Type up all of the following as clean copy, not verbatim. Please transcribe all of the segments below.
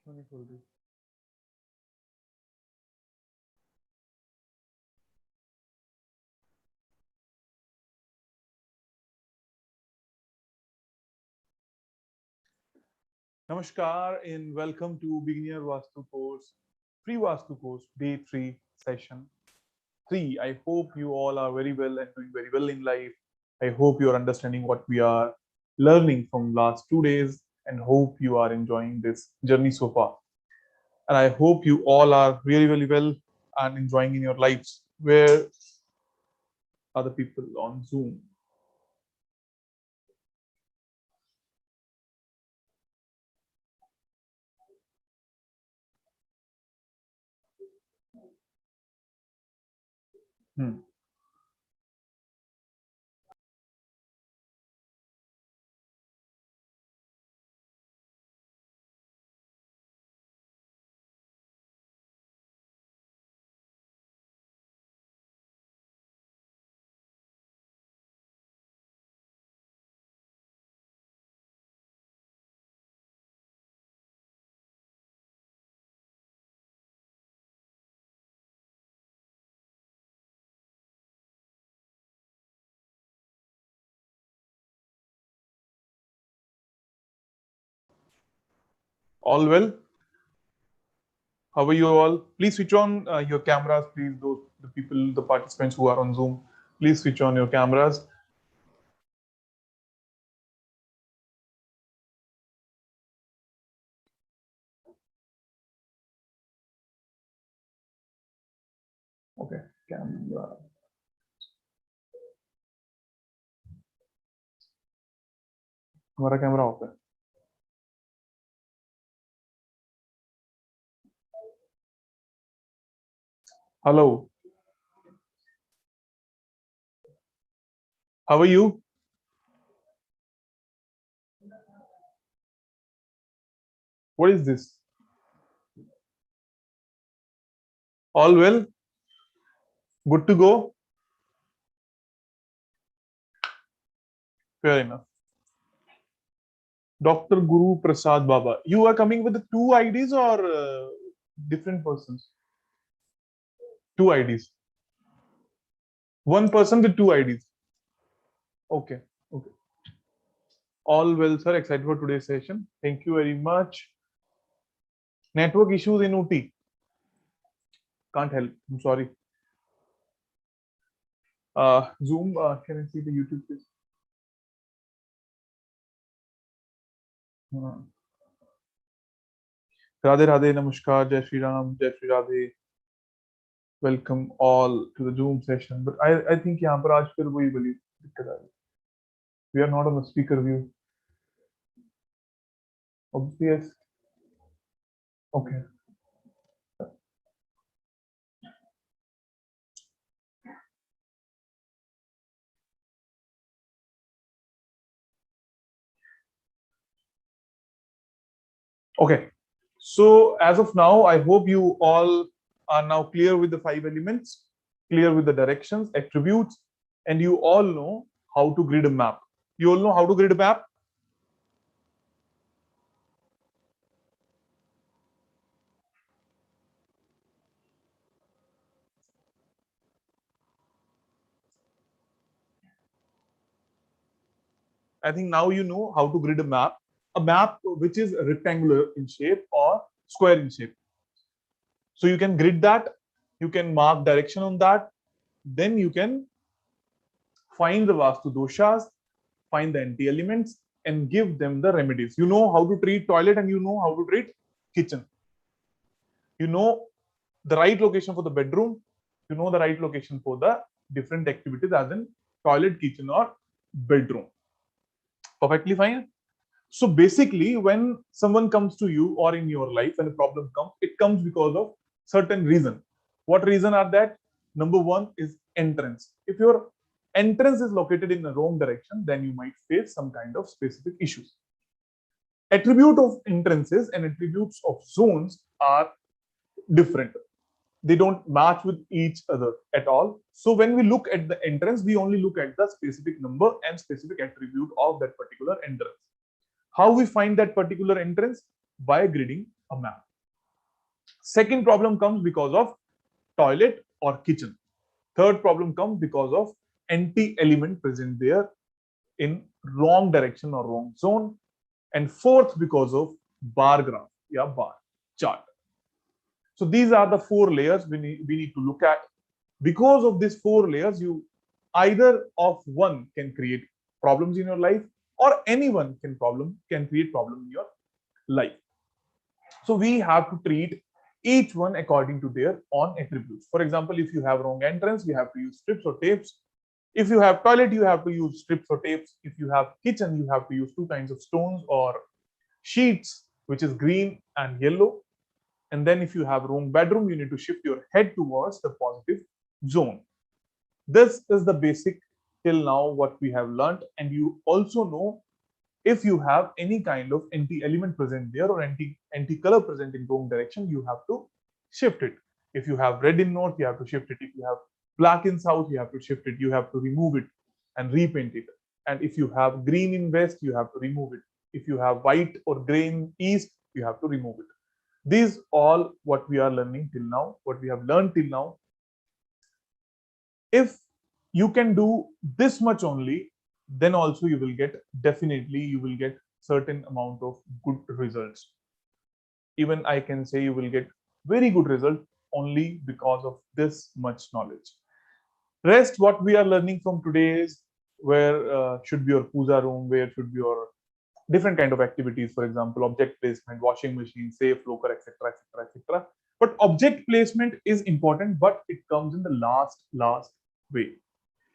2020. Namaskar and welcome to Beginner Vastu course, free Vastu course, day 3, session 3. I hope you all are very well and doing very well in life. I hope you are understanding what we are learning from last 2 days and hope you are enjoying this journey so far. And I hope you all are really, really well and enjoying in your lives. Where are the people on Zoom? Hmm. All well? How are you all? Please switch on your cameras, please. Those the people, the participants who are on Zoom, please switch on your cameras. Okay, camera. हमारा camera off है. Hello. How are you? What is this? All well? Good to go? Fair enough. Dr. Guru Prasad Baba. You are coming with the two IDs or different persons? Two IDs. One person with two IDs. Okay. Okay. All well, sir. Excited for today's session. Thank you very much. Network issues in UT. Can't help. I'm sorry. Zoom, can I see the YouTube please? Radhe Radhe, Namaskar, Jai Shri Ram, Jai Shri Radhe. Welcome all to the Zoom session. But I think यहाँ पर आज फिर वही वाली दिक्कत आ रही. We are not on the speaker view. Obvious. Okay. Okay. So as of now, I hope you all are now clear with the 5 elements, clear with the directions, attributes, and you all know how to grid a map. You all know how to grid a map? I think now you know how to grid a map which is rectangular in shape or square in shape. So you can grid that, you can mark direction on that, then you can find the Vastu doshas, find the anti-elements and give them the remedies. You know how to treat toilet and you know how to treat kitchen. You know the right location for the bedroom, you know the right location for the different activities as in toilet, kitchen or bedroom. Perfectly fine. So basically, when someone comes to you or in your life, when a problem comes, it comes because of certain reason. What reason are that? Number one is entrance. If your entrance is located in the wrong direction, then you might face some kind of specific issues. Attribute of entrances and attributes of zones are different. They don't match with each other at all. So when we look at the entrance, we only look at the specific number and specific attribute of that particular entrance. How we find that particular entrance? By gridding a map. Second problem comes because of toilet or kitchen. Third problem comes because of empty element present there in wrong direction or wrong zone. And fourth, because of bar graph, bar chart. So these are the four layers we need to look at. Because of these four layers, you either of one can create problems in your life, or anyone can create problem in your life. So we have to treat each one according to their own attributes. For example, if you have wrong entrance, you have to use strips or tapes. If you have toilet, you have to use strips or tapes. If you have kitchen, you have to use two kinds of stones or sheets, which is green and yellow. And then if you have wrong bedroom, you need to shift your head towards the positive zone. This is the basic till now what we have learned. And you also know if you have any kind of anti-element present there or anti-color present in wrong direction, you have to shift it. If you have red in north, you have to shift it. If you have black in south, you have to shift it. You have to remove it and repaint it. And if you have green in west, you have to remove it. If you have white or gray in east, you have to remove it. These all what we are learning till now, what we have learned till now. If you can do this much only, then also you will get certain amount of good results. Even I can say you will get very good result only because of this much knowledge. Rest what we are learning from today is where should be your puja room, where should be your different kind of activities, for example, object placement, washing machine, safe, locker, etc., etc., etc. But object placement is important, but it comes in the last way.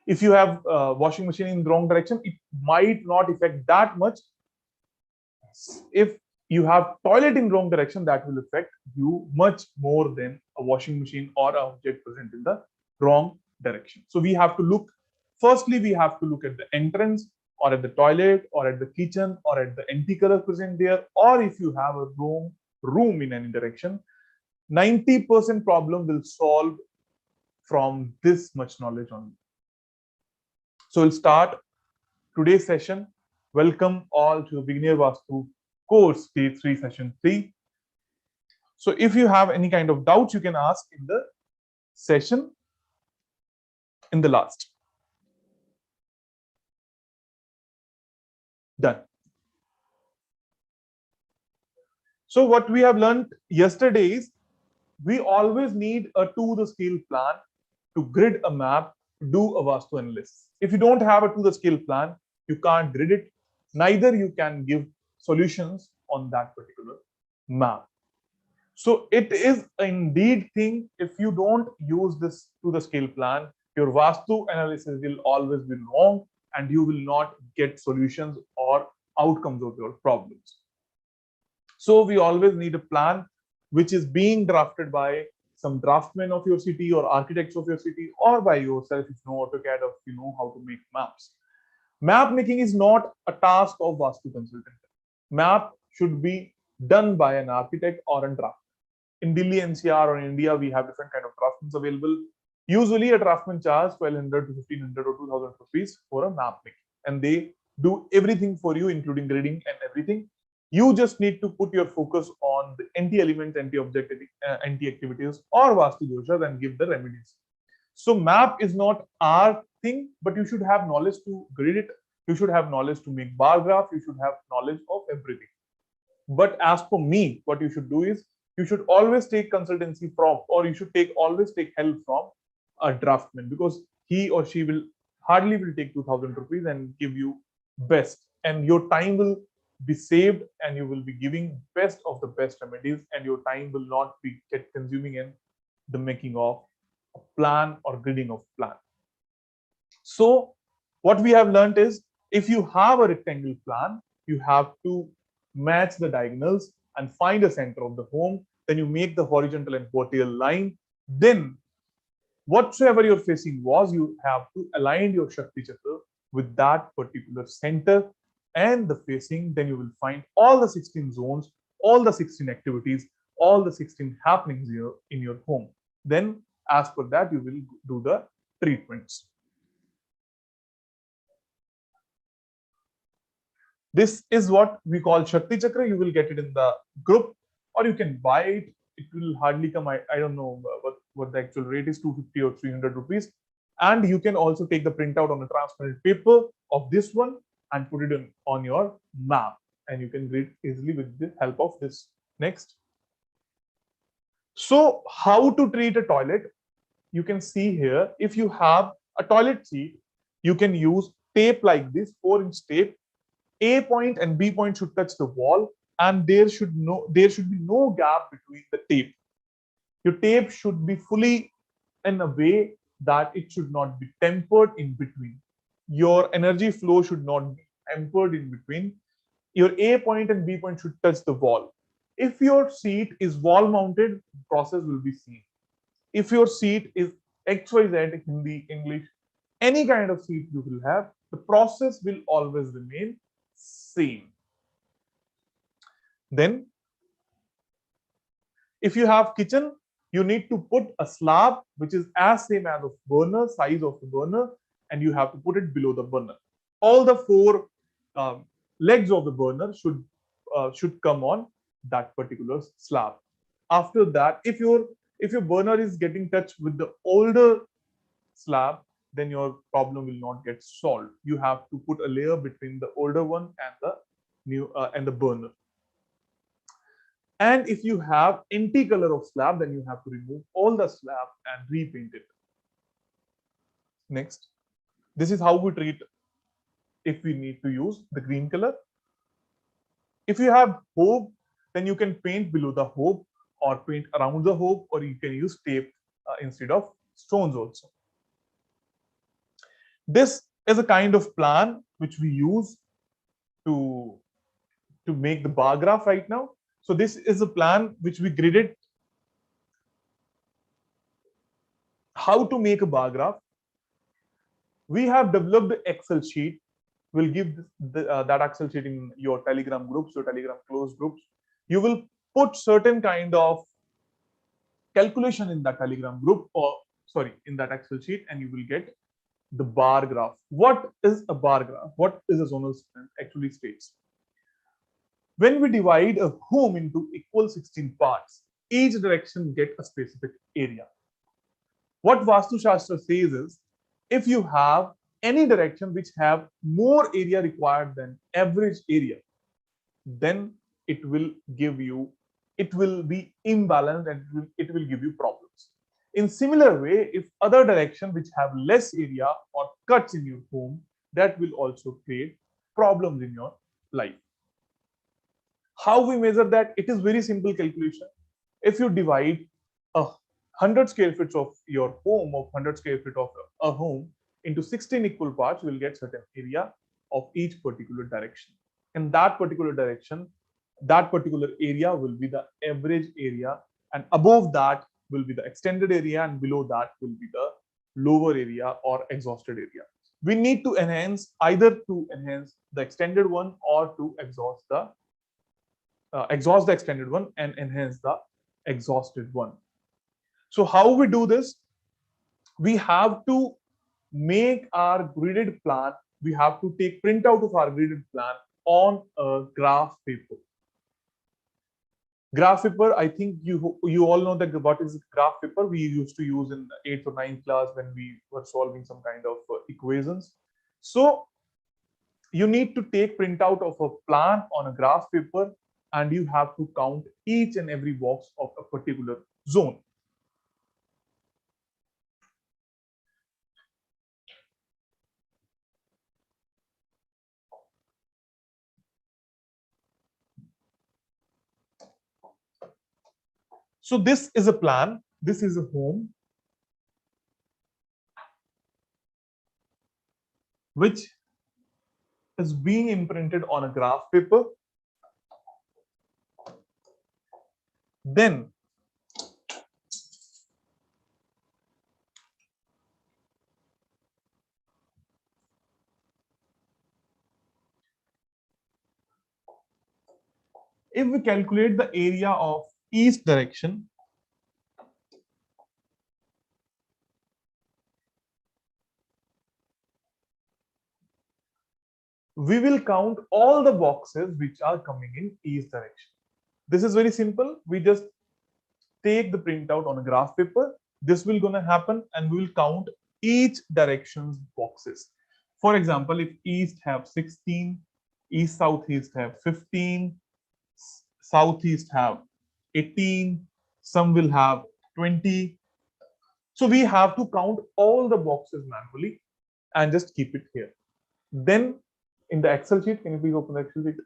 If you have washing machine in the wrong direction, it might not affect that much. If you have toilet in wrong direction, that will affect you much more than a washing machine or an object present in the wrong direction. So we have to look, firstly, we have to look at the entrance or at the toilet or at the kitchen or at the empty color present there, or if you have a wrong room in any direction, 90% problem will solve from this much knowledge only. So we'll start today's session. Welcome all to Beginner Vastu course day 3 session 3. So if you have any kind of doubts, you can ask in the session in the last. Done. So what we have learned yesterday is we always need a to the scale plan to grid a map, to do a Vastu analysis. If you don't have a to the scale plan, you can't grid it, neither you can give solutions on that particular map. So it is indeed thing, if you don't use this to the scale plan, your Vastu analysis will always be wrong and you will not get solutions or outcomes of your problems. So we always need a plan which is being drafted by some draftsmen of your city or architects of your city, or by yourself if you know AutoCAD or if you know how to make maps. Map making is not a task of Vastu consultant. Map should be done by an architect or a draftsman. In Delhi NCR or in India, we have different kind of draftsmen available. Usually a draftsman charges 1200 to 1500 or 2000 rupees for a map making, and they do everything for you, including grading and everything. You just need to put your focus on the anti-element, anti-object, anti-activities or Vastu doshas and give the remedies. So map is not our thing, but you should have knowledge to grid it. You should have knowledge to make bar graph. You should have knowledge of everything. But as for me, what you should do is you should always take consultancy from, or you should always take help from a draftsman, because he or she will hardly take 2000 rupees and give you best, and your time will be saved and you will be giving best of the best remedies, and your time will not be consuming in the making of a plan or gridding of plan. So what we have learned is, if you have a rectangle plan, you have to match the diagonals and find a center of the home. Then you make the horizontal and vertical line. Then whatsoever your facing was, you have to align your Shakti Chakra with that particular center and the facing. Then you will find all the 16 zones, all the 16 activities, all the 16 happenings here in your home. Then as per that, you will do the treatments. This is what we call Shakti Chakra. You will get it in the group, or you can buy it. It will hardly come. I don't know what the actual rate is, 250 or 300 rupees. And you can also take the printout on a transparent paper of this one and put it on your map, and you can grid easily with the help of this. Next. So how to treat a toilet? You can see here, if you have a toilet seat, you can use tape like this, 4-inch tape. A point and B point should touch the wall, and there should be no gap between the tape. Your tape should be fully in a way that it should not be tempered in between. Your energy flow should not be tempered in between. Your A point and B point should touch the wall. If your seat is wall mounted, process will be seen. If your seat is XYZ, Hindi, English, any kind of seat you will have, the process will always remain same. Then, if you have kitchen, you need to put a slab which is as same as of burner, size of the burner, and you have to put it below the burner. All the four legs of the burner should come on that particular slab. After that, if your burner is getting touched with the older slab, then your problem will not get solved. You have to put a layer between the older one and the new and the burner. And if you have empty color of slab, then you have to remove all the slab and repaint it. Next, this is how we treat if we need to use the green color. If you have hob, then you can paint below the hob or paint around the hob, or you can use tape instead of stones also. This is a kind of plan which we use to make the bar graph right now. So this is a plan which we gridded. How to make a bar graph? We have developed the Excel sheet. We'll give that Excel sheet in your Telegram groups, your Telegram closed groups. You will put certain kind of calculation in that Telegram group, or sorry, in that Excel sheet, and you will get the bar graph. What is a bar graph? What is a zonal strength actually states? When we divide a home into equal 16 parts, each direction get a specific area. What Vastu Shastra says is, if you have any direction which have more area required than average area, then it will be imbalanced and it will give you problems. In similar way, if other direction which have less area or cuts in your home, that will also create problems in your life. How we measure that? It is very simple calculation. If you divide 100 square feet of your home, of 100 square feet of a home into 16 equal parts, you will get certain area of each particular direction. In that particular direction, that particular area will be the average area, and above that will be the extended area, and below that will be the lower area or exhausted area. We need to enhance either to enhance the extended one or to exhaust the extended one and enhance the exhausted one. So how we do this? We have to make our gridded plan. We have to take printout of our gridded plan on a graph paper. Graph paper, I think you all know that what is graph paper we used to use in 8th or 9th class when we were solving some kind of equations. So you need to take printout of a plan on a graph paper, and you have to count each and every box of a particular zone. So this is a plan. This is a home which is being imprinted on a graph paper. Then if we calculate the area of each direction, we will count all the boxes which are coming in each direction. This is very simple. We just take the printout on a graph paper. This will gonna happen, and we will count each direction's boxes. For example, if east have 16, east southeast have 15, southeast have 18, some will have 20. So we have to count all the boxes manually and just keep it here. Then in the Excel sheet, can you please open the Excel sheet?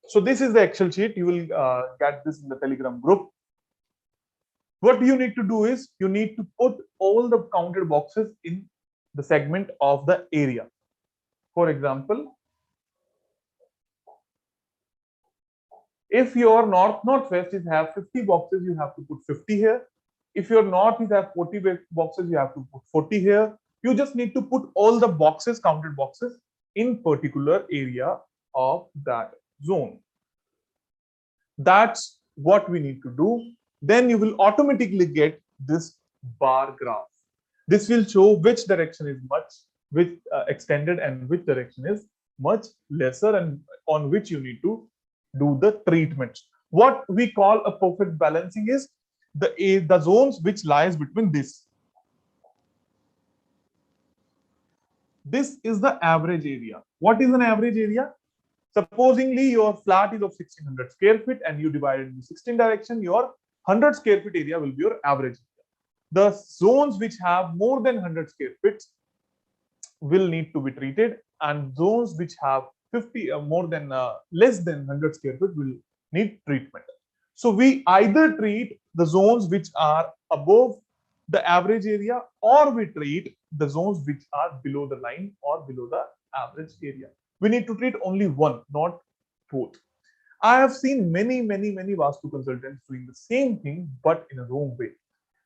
So this is the Excel sheet. You will get this in the Telegram group. What you need to do is you need to put all the counted boxes in the segment of the area. For example, if your northwest is have 50 boxes, you have to put 50 here. If your north is have 40 boxes, you have to put 40 here. You just need to put all the boxes, counted boxes, in particular area of that zone. That's what we need to do. Then you will automatically get this bar graph. This will show which direction is much which extended and which direction is much lesser, and on which you need to do the treatment. What we call a perfect balancing is the zones which lies between this. This is the average area. What is an average area? Supposingly your flat is of 1600 square feet and you divide it into 16 direction, your 100 square feet area will be your average area. The zones which have more than 100 square feet will need to be treated, and zones which have 50 more than less than 100 square feet will need treatment. So we either treat the zones which are above the average area, or we treat the zones which are below the line or below the average area. We need to treat only one, not both. I have seen many Vastu consultants doing the same thing, but in a wrong way.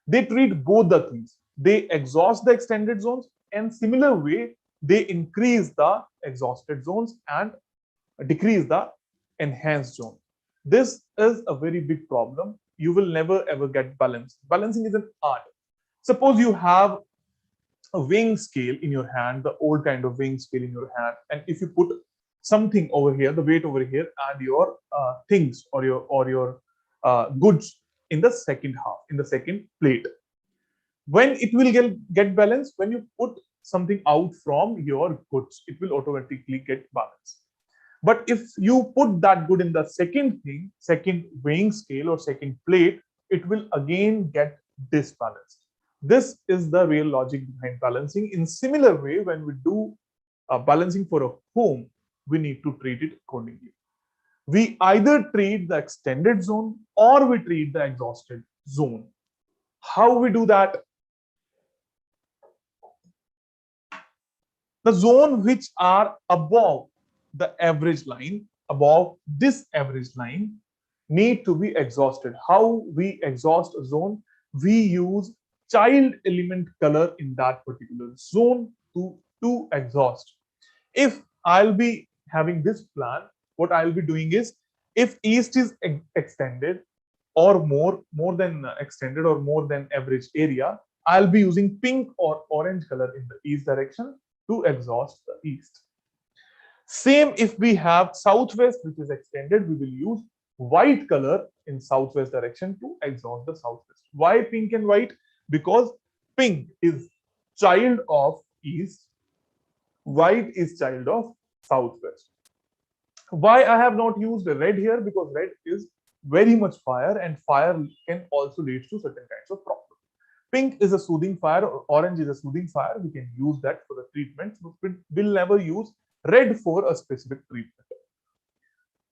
They treat both the things. They exhaust the extended zones, and similar way, they increase the exhausted zones and decrease the enhanced zone. This is a very big problem. You will never ever get balance. Balancing is an art. Suppose you have a weighing scale in your hand, the old kind of weighing scale in your hand, and if you put something over here, the weight over here, and your things or your goods in the second half, in the second plate, when it will get balanced, when you put something out from your goods, it will automatically get balanced. But if you put that good in the second thing, second weighing scale or second plate, it will again get disbalanced. This is the real logic behind balancing. In similar way, when we do balancing for a home, we need to treat it accordingly. We either treat the extended zone or we treat the exhausted zone. How we do that? The zone which are above the average line, above this average line, need to be exhausted. How we exhaust a zone? We use child element color in that particular zone to exhaust. If I'll be having this plan, what I'll be doing is, if east is extended or more than extended or more than average area, I'll be using pink or orange color in the east direction to exhaust the east. Same if we have southwest which is extended, we will use white color in southwest direction to exhaust the southwest. Why pink and white? Because pink is child of east, white is child of southwest. Why I have not used red here? Because red is very much fire, and fire can also lead to certain kinds of problems. Pink is a soothing fire, or orange is a soothing fire. We can use that for the treatment, but we'll never use red for a specific treatment.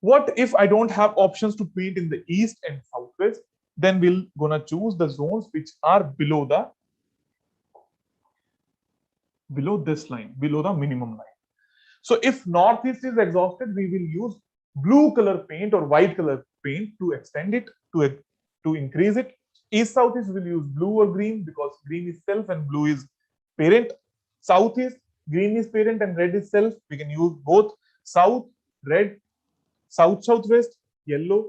What if I don't have options to paint in the east and southwest? Then we'll gonna choose the zones which are below this line, below the minimum line. So if northeast is exhausted, we will use blue color paint or white color paint to extend it, to increase it. East southeast will use blue or green, because green is self and blue is parent. Southeast green is parent and red is self, we can use both south, red, south, southwest, yellow.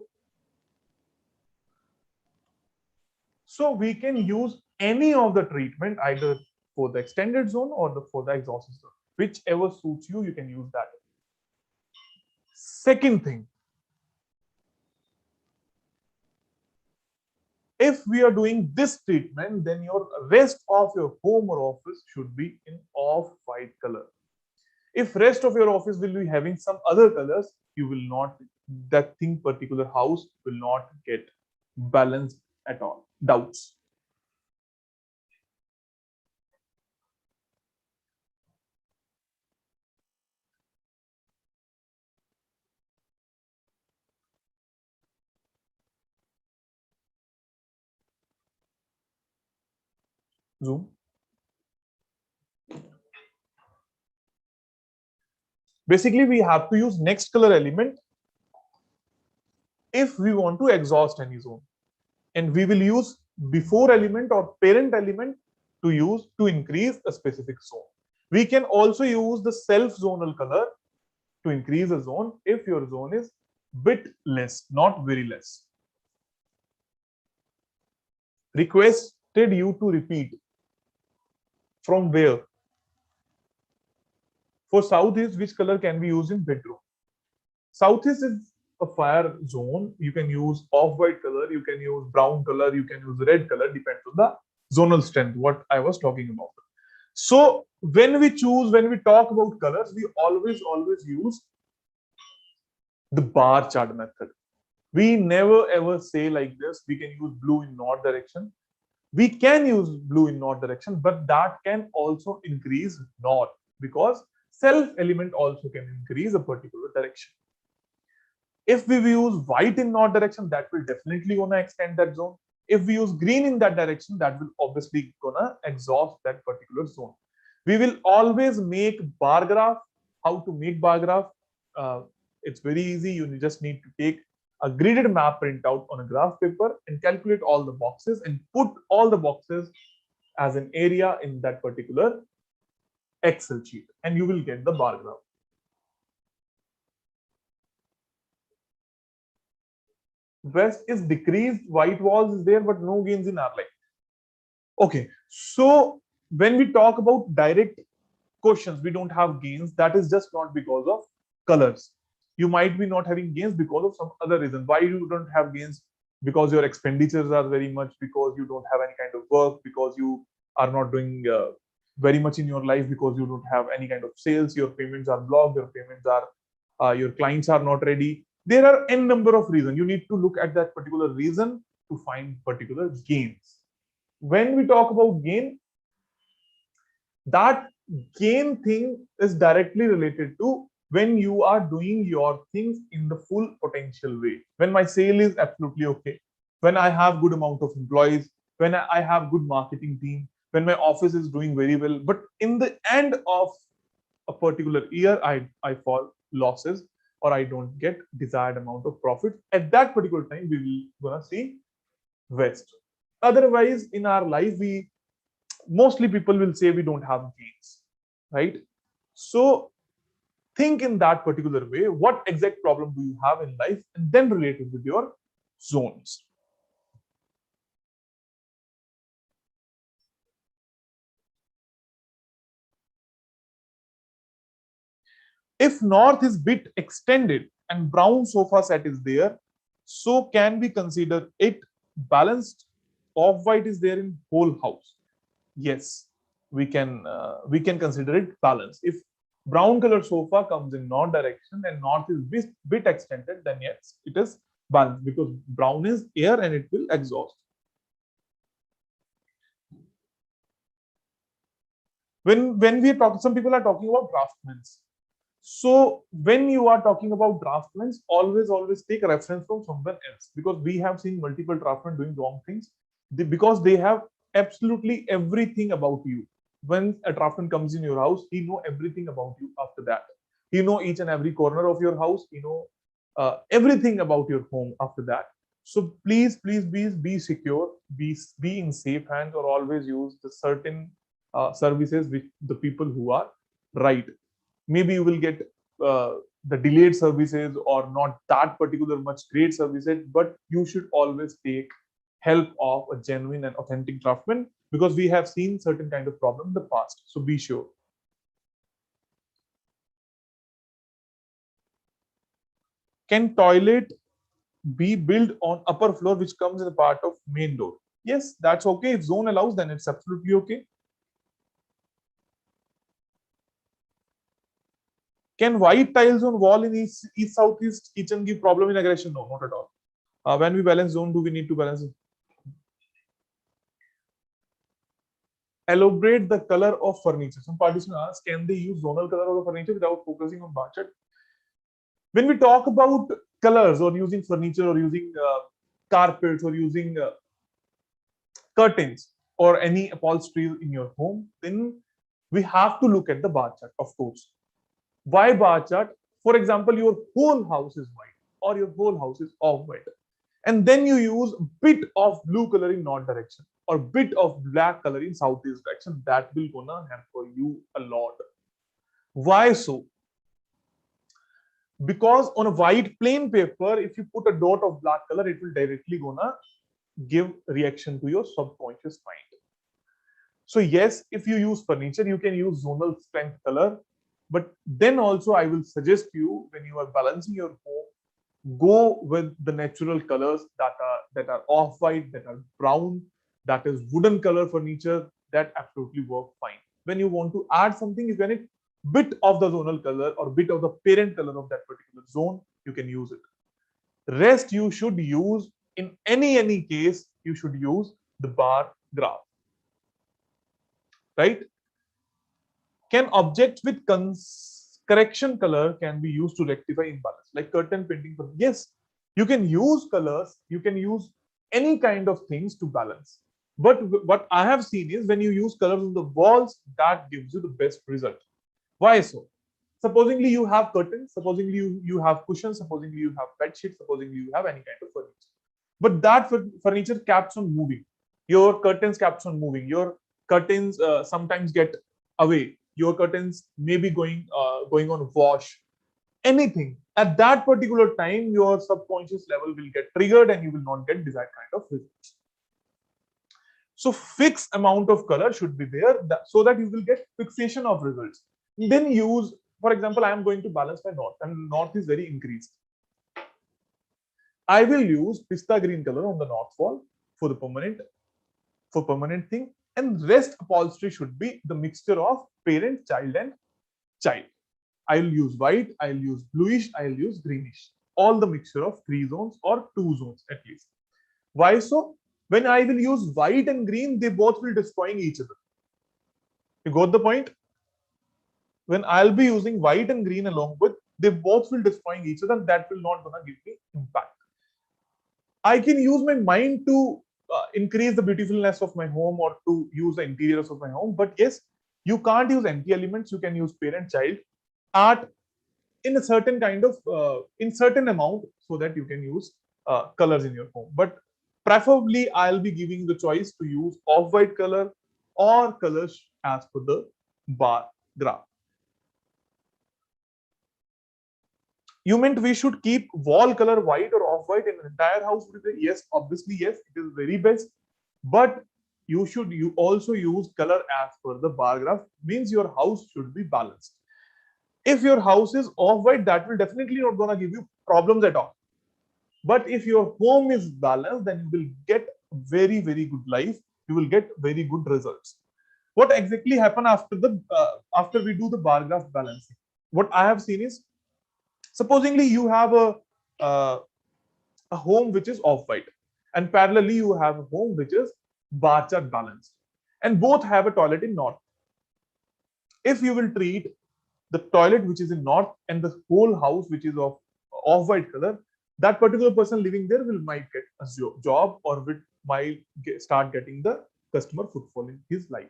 So we can use any of the treatment either for the extended zone or for the exhaust zone. Whichever suits you, you can use that. Second thing, if we are doing this treatment, then your rest of your home or office should be in off-white color. If rest of your office will be having some other colors, you will not, that thing particular house will not get balanced at all. Doubts? Zoom. Basically, we have to use next color element if we want to exhaust any zone, and we will use before element or parent element to increase a specific zone. We can also use the self zonal color to increase a zone if your zone is bit less, not very less. Requested you to repeat from where. For southeast, which color can be used in bedroom? Southeast is a fire zone. You can use off-white color, you can use brown color, you can use red color, depends on the zonal strength, what I was talking about. So when we talk about colors, we always use the bar chart method. We never ever say like this, we can use blue in north direction. We can use blue in north direction, but that can also increase north because self element also can increase a particular direction. If we use white in north direction, that will definitely gonna extend that zone. If we use green in that direction, that will obviously gonna exhaust that particular zone. We will always make bar graph. How to make bar graph? It's very easy. You just need to take a gridded map printout on a graph paper and calculate all the boxes and put all the boxes as an area in that particular Excel sheet, and you will get the bar graph. West is decreased, white walls is there, but no gains in our life. Okay, so when we talk about direct questions, we don't have gains. That is just not because of colors. You might be not having gains because of some other reason. Why you don't have gains? Because your expenditures are very much, because you don't have any kind of work, because you are not doing very much in your life, because you don't have any kind of sales, your payments are blocked, your payments are, your clients are not ready. There are n number of reasons. You need to look at that particular reason to find particular gains. When we talk about gain, that gain thing is directly related to when you are doing your things in the full potential way. When my sale is absolutely okay, when I have good amount of employees, when I have good marketing team, when my office is doing very well, but in the end of a particular year, I fall losses or I don't get desired amount of profit. At that particular time, we will gonna see West. Otherwise, in our life, we mostly people will say we don't have gains, right? So think in that particular way, what exact problem do you have in life, and then relate it with your zones. If north is bit extended and brown sofa set is there, so can we consider it balanced? Off white is there in whole house. Yes, we can consider it balanced. If brown color sofa comes in north direction and north is bit extended, then yes, it is balanced because brown is air and it will exhaust. When we talk, some people are talking about draftsmen. So when you are talking about draftsmen, always take a reference from someone else, because we have seen multiple draftsmen doing wrong things because they have absolutely everything about you. When a draftsman comes in your house, he know everything about you. After that, he know each and every corner of your house. He know everything about your home. After that, so please be secure, be in safe hands, or always use the certain services which the people who are right? Maybe you will get the delayed services or not that particular much great services, but you should always take help of a genuine and authentic craftsman, because we have seen certain kind of problem in the past. So be sure. Can toilet be built on upper floor which comes as a part of main door? Yes, that's okay. If zone allows, then it's absolutely okay. Can white tiles on wall in east southeast kitchen give problem in aggression? No, not at all. When we balance zone, do we need to balance it? Elaborate the color of furniture. Some participants ask, can they use zonal color of the furniture without focusing on budget? When we talk about colors or using furniture or using carpets or using curtains or any upholstery in your home, then we have to look at the bar chart, of course. Why bar chart? For example, your whole house is white or your whole house is off white, and then you use bit of blue color in north direction or bit of black color in southeast direction. That will gonna hamper you a lot. Why so? Because on a white plain paper, if you put a dot of black color, it will directly gonna give reaction to your subconscious mind. So yes, if you use furniture, you can use zonal strength color, but then also I will suggest you, when you are balancing your home, go with the natural colors that are off white, that are brown, that is wooden color furniture, that absolutely work fine. When you want to add something, you can it bit of the zonal color or bit of the parent color of that particular zone, you can use it. Rest you should use, in any case, you should use the bar graph, right? Can objects with correction color can be used to rectify imbalance, like curtain painting? Yes, you can use colors, you can use any kind of things to balance. But what I have seen is when you use colors on the walls, that gives you the best result. Why so? Supposingly you have curtains, supposingly you have cushions, supposingly you have bed sheets, supposingly you have any kind of furniture. But that furniture keeps on moving. Your curtains keeps on moving. Your curtains sometimes get away. Your curtains may be going on wash. Anything at that particular time, your subconscious level will get triggered, and you will not get desired kind of results. So fixed amount of color should be there, so that you will get fixation of results. Then use, for example, I am going to balance my north, and north is very increased. I will use pista green color on the north wall for the permanent thing, and rest upholstery should be the mixture of parent, child, and child. I'll use white, I'll use bluish, I'll use greenish. All the mixture of 3 zones or 2 zones at least. Why so? When I will use white and green, they both will destroying each other. You got the point? When I'll be using white and green along with, they both will destroying each other. That will not gonna give me impact. I can use my mind to increase the beautifulness of my home or to use the interiors of my home. But yes, you can't use empty elements. You can use parent, child, art in a certain kind of in certain amount, so that you can use colors in your home. But preferably, I'll be giving the choice to use off-white color or colors as per the bar graph. You meant we should keep wall color white or off-white in an entire house? Yes, obviously, yes, it is very best. But you also use color as per the bar graph, means your house should be balanced. If your house is off-white, that will definitely not gonna give you problems at all. But if your home is balanced, then you will get very, very good life. You will get very good results. What exactly happen after we do the bar graph balancing? What I have seen is, supposingly you have uh, a home which is off-white, and parallelly you have a home which is bar chart balanced, and both have a toilet in north. If you will treat the toilet which is in north and the whole house which is of off-white color, that particular person living there will might get a job, or might start getting the customer footfall in his life.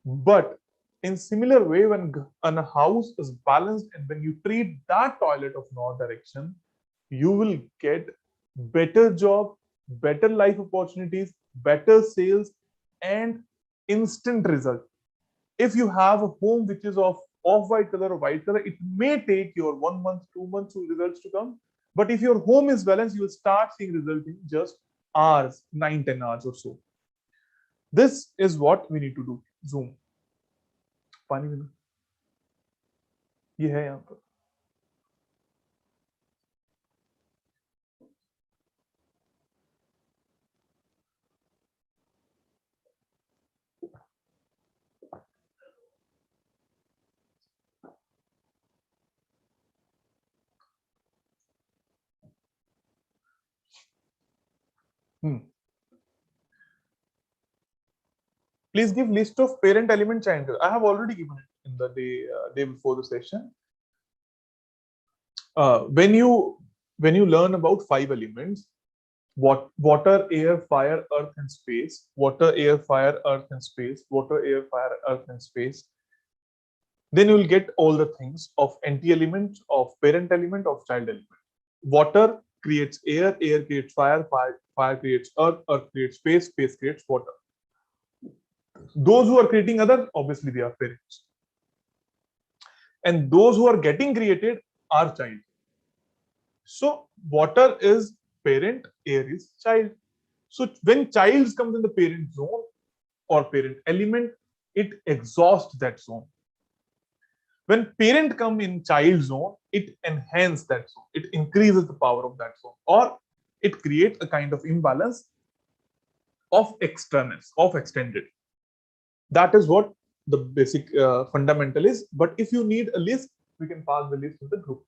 But in similar way, when a house is balanced and when you treat that toilet of north direction, you will get better job, better life opportunities, better sales, and instant result. If you have a home which is of off-white color or white color, it may take your 1 month, 2 months for results to come. But if your home is balanced, you will start seeing results in just hours, 9-10 hours or so. This is what we need to do. Zoom. पानी में ना ये है यहाँ पर. Please give list of parent element child. I have already given it in the day before the session. When you learn about 5 elements, water, air, fire, earth, and space. Water, air, fire, earth, and space. Water, air, fire, earth, and space. Then you will get all the things of anti-element, of parent element, of child element. Water creates air, air creates fire, fire creates earth, earth creates space, space creates water. Those who are creating other, obviously they are parents. And those who are getting created are child. So water is parent, air is child. So when child comes in the parent zone or parent element, it exhausts that zone. When parent come in child zone, it enhances that zone. It increases the power of that zone, or it creates a kind of imbalance of externals, of extended. That is what the basic fundamental is. But if you need a list, we can pass the list to the group.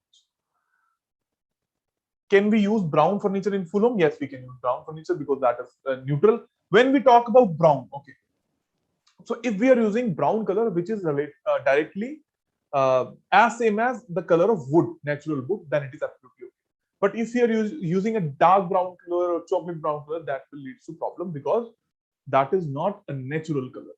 Can we use brown furniture in full home? Yes, we can use brown furniture because that is neutral. When we talk about brown, okay. So if we are using brown color, which is directly as same as the color of wood, natural wood, then it is absolutely okay. But if you are using a dark brown color or chocolate brown color, that will lead to problem because that is not a natural color.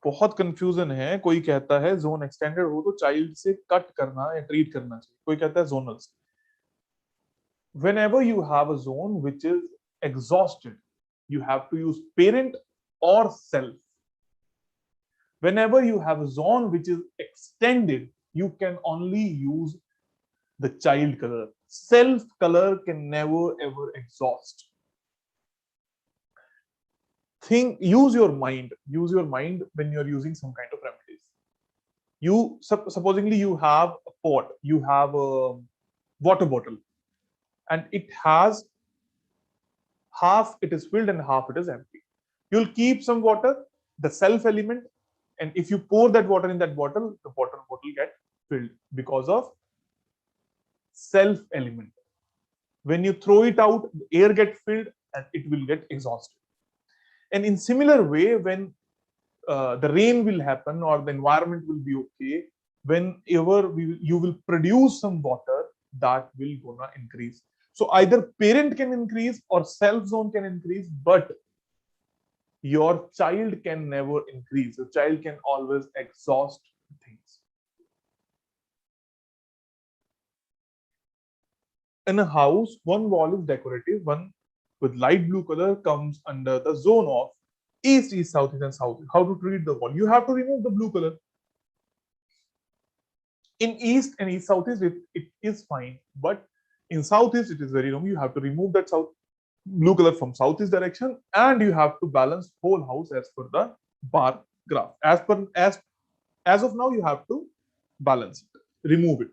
बहुत confusion है. कोई कहता है zone extended हो तो child से cut करना या ट्रीट करना चाहिए, कोई कहता है जोनल से. Whenever you have a zone which is exhausted, you have to use parent or self. Whenever you have a zone which is extended, you can only use the child color. Self color can never ever exhaust. Use your mind when you're using some kind of remedies. Supposingly you have a pot, you have a water bottle, and it has half it is filled and half it is empty. You'll keep some water, the self element, and if you pour that water in that bottle, the water bottle get filled because of self element. When you throw it out, the air get filled and it will get exhausted. And in similar way, when the rain will happen or the environment will be okay, whenever you will produce some water, that will gonna increase. So either parent can increase or self zone can increase, but your child can never increase. Your child can always exhaust things. In a house, one wall is decorative, one with light blue color comes under the zone of east, east, south, east, and south. How to treat the wall? You have to remove the blue color. In east and east southeast, it is fine, but in southeast it is very wrong. You have to remove that blue color from southeast direction, and you have to balance whole house as per the bar graph. As of now, you have to balance it, remove it.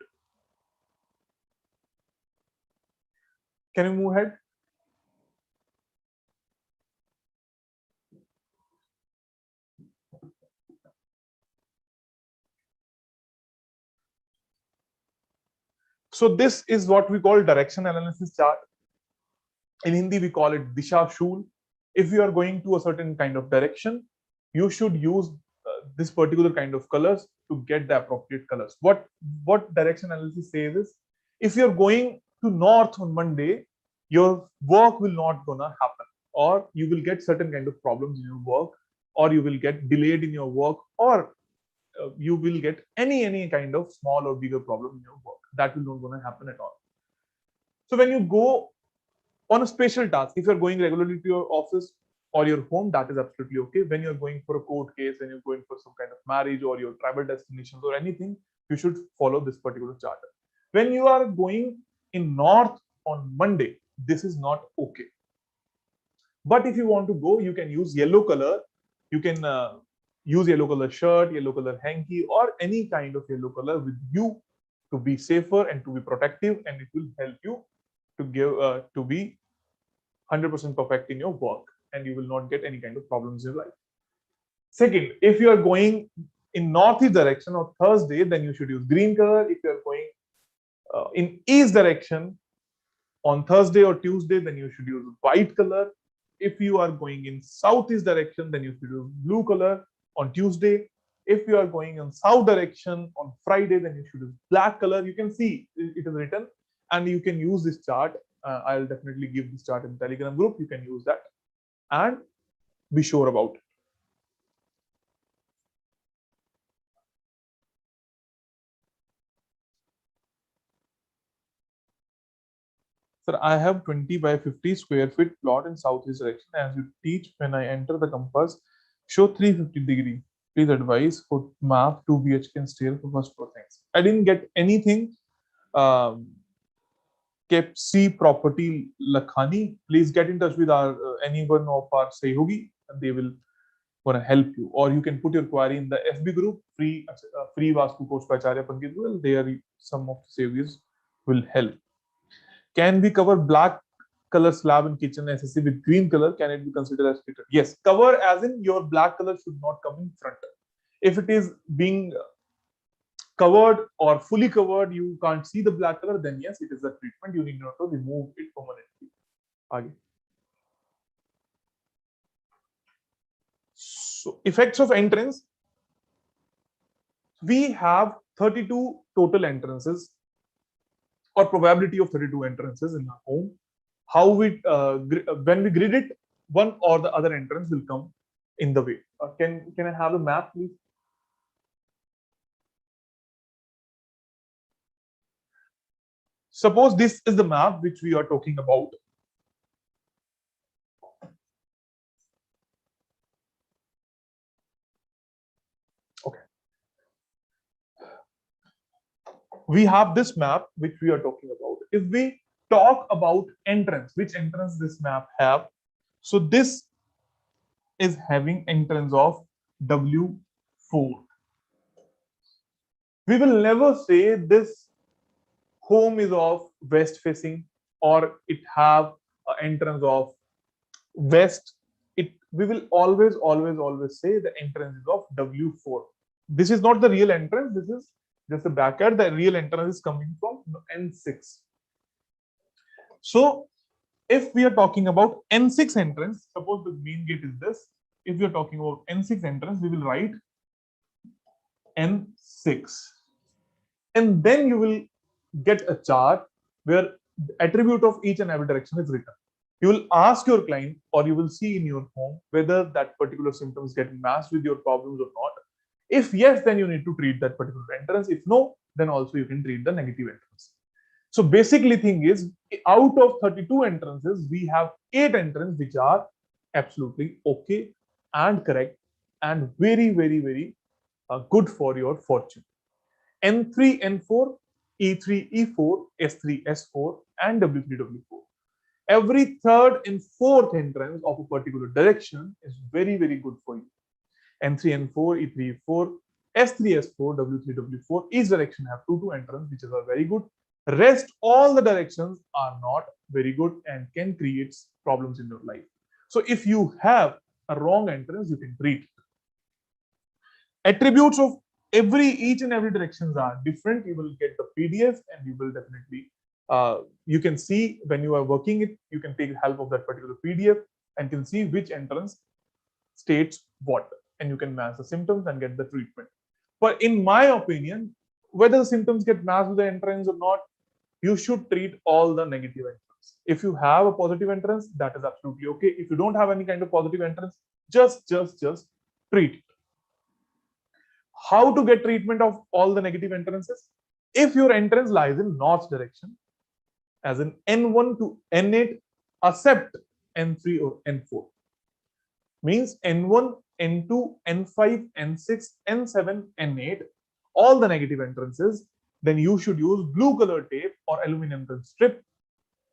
Can you move ahead? So this is what we call direction analysis chart. In Hindi, we call it Disha Shul. If you are going to a certain kind of direction, you should use this particular kind of colors to get the appropriate colors. What direction analysis says is, if you're going to north on Monday, your work will not gonna happen, or you will get certain kind of problems in your work, or you will get delayed in your work, or you will get any kind of small or bigger problem in your work. That will not going to happen at all. So when you go on a special task, if you're going regularly to your office or your home, that is absolutely okay. When you're going for a court case, when you're going for some kind of marriage or your travel destinations or anything, you should follow this particular chart. When you are going in north on Monday, this is not okay. But if you want to go, you can use yellow color. You can use yellow color shirt, yellow color hanky, or any kind of yellow color with you to be safer and to be protective, and it will help you to give to be 100% perfect in your work, and you will not get any kind of problems in life. Second, if you are going in northeast direction on Thursday, then you should use green color. If you are going in east direction on Thursday or Tuesday, then you should use white color. If you are going in southeast direction, then you should use blue color on Tuesday. If you are going in south direction on Friday, then you should use black color. You can see it is written, and you can use this chart. I'll definitely give this chart in the Telegram group. You can use that and be sure about it. Sir, I have 20 by 50 square feet plot in southeast direction. As you teach, when I enter the compass, show 350-degree. Please advise for map 2 BHK and stair for first floor. Thanks. I didn't get anything. Kepsi Property Lakhani, please get in touch with our anyone of our Sahogi, and they will gonna help you. Or you can put your query in the FB group, free Vastu coach by Acharya Pankit. Well, there some of the saviors will help. Can we cover black color slab in kitchen SSC with green color? Can it be considered as fitted? Yes, cover as in your black color should not come in front. If it is being covered or fully covered, you can't see the black color, then yes, it is a treatment. You need not to remove it permanently. Again. So effects of entrance. We have 32 total entrances or probability of 32 entrances in our home. How we when we grid it, one or the other entrance will come in the way. Can I have a map, please? Suppose this is the map which we are talking about. Okay. We have this map which we are talking about. If we talk about entrance, which entrance this map have? So this is having entrance of W4. We will never say this home is of west facing or it have an entrance of west. We will always say the entrance is of W4. This is not the real entrance. This is just the backyard. The real entrance is coming from N6. So if we are talking about N6 entrance, suppose the main gate is this. If we are talking about N6 entrance, we will write N6. And then you will get a chart where the attribute of each and every direction is written. You will ask your client, or you will see in your home whether that particular symptoms get matched with your problems or not. If yes, then you need to treat that particular entrance. If no, then also you can treat the negative entrance. So basically thing is, out of 32 entrances, we have 8 entrances which are absolutely okay and correct and very good for your fortune. N3, N4, E3, E4, S3, S4, and W3, W4. Every third and fourth entrance of a particular direction is very good for you. N3, N4, E3, E4, S3, S4, W3, W4. Each direction have two entrances, which are very good. Rest all the directions are not very good and can create problems in your life. So if you have a wrong entrance, you can treat it. Attributes of each and every directions are different. You will get the PDF and you will definitely you can see when you are working it, you can take help of that particular PDF and can see which entrance states what, and you can match the symptoms and get the treatment. But in my opinion, whether the symptoms get matched with the entrance or not, you should treat all the negative entrance. If you have a positive entrance, that is absolutely okay. If you don't have any kind of positive entrance, just treat it. How to get treatment of all the negative entrances? If your entrance lies in north direction, as in N1 to N8, accept N3 or N4. Means N1, N2, N5, N6, N7, N8, all the negative entrances, then you should use blue color tape or aluminum strip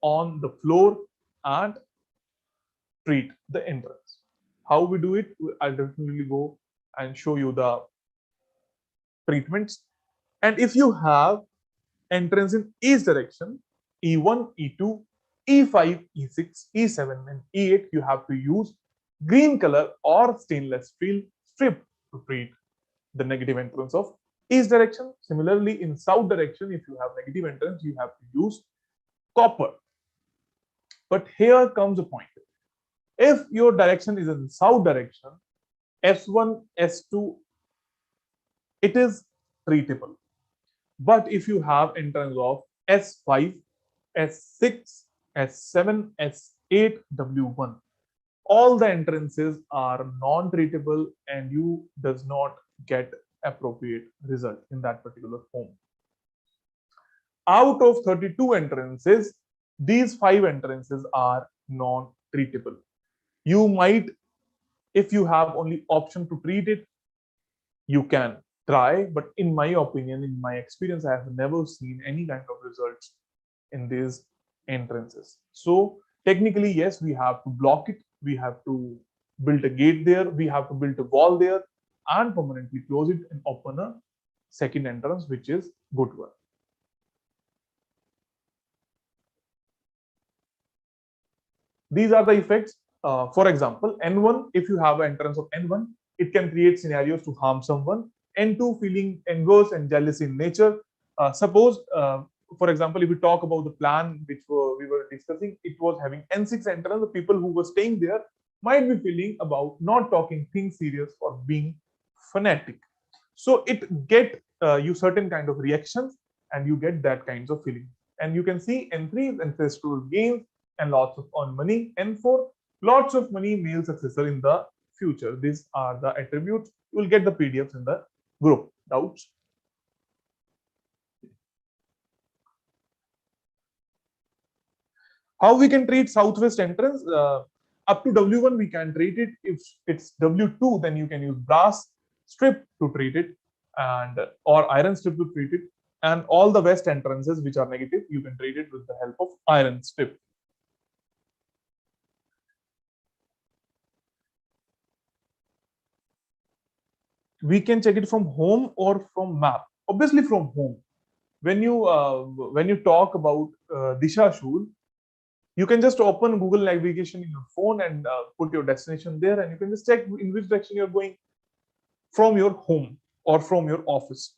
on the floor and treat the entrance. How we do it, I'll definitely go and show you the treatments. And if you have entrance in east direction, E1, E2, E5, E6, E7, and E8, you have to use green color or stainless steel strip to treat the negative entrance of east direction. Similarly, in south direction, if you have negative entrance, you have to use copper. But here comes a point. If your direction is in south direction, S1, S2, it is treatable. But if you have entrance of S5, S6, S7, S8, W1, all the entrances are non-treatable and you does not get appropriate result in that particular home. Out of 32 entrances, these 5 entrances are non-treatable. You might, if you have only option to treat it, you can try, but in my opinion, in my experience, I have never seen any kind of results in these entrances. So technically, yes, we have to block it, we have to build a gate there, we have to build a wall there and permanently close it and open a second entrance, which is good work. These are the effects. For example, N1, if you have an entrance of N1, it can create scenarios to harm someone. N2, feeling envious and jealous in nature. Suppose, for example, if we talk about the plan which we were discussing, it was having N6 entrance. The people who were staying there might be feeling about not talking things serious or being fanatic. So it get you certain kind of reactions and you get that kinds of feeling. And you can see N3 is ancestral gains and lots of earn money. N4, lots of money, male successor in the future. These are the attributes. You will get the PDFs in the group. Doubts? How we can treat southwest entrance? Up to W1 we can treat it. If it's W2, then you can use brass strip to treat it and or iron strip to treat it. And all the west entrances which are negative, you can treat it with the help of iron strip. We can check it from home or from map. Obviously from home. When you talk about Disha Shul, you can just open Google navigation in your phone and put your destination there, and you can just check in which direction you're going from your home or from your office.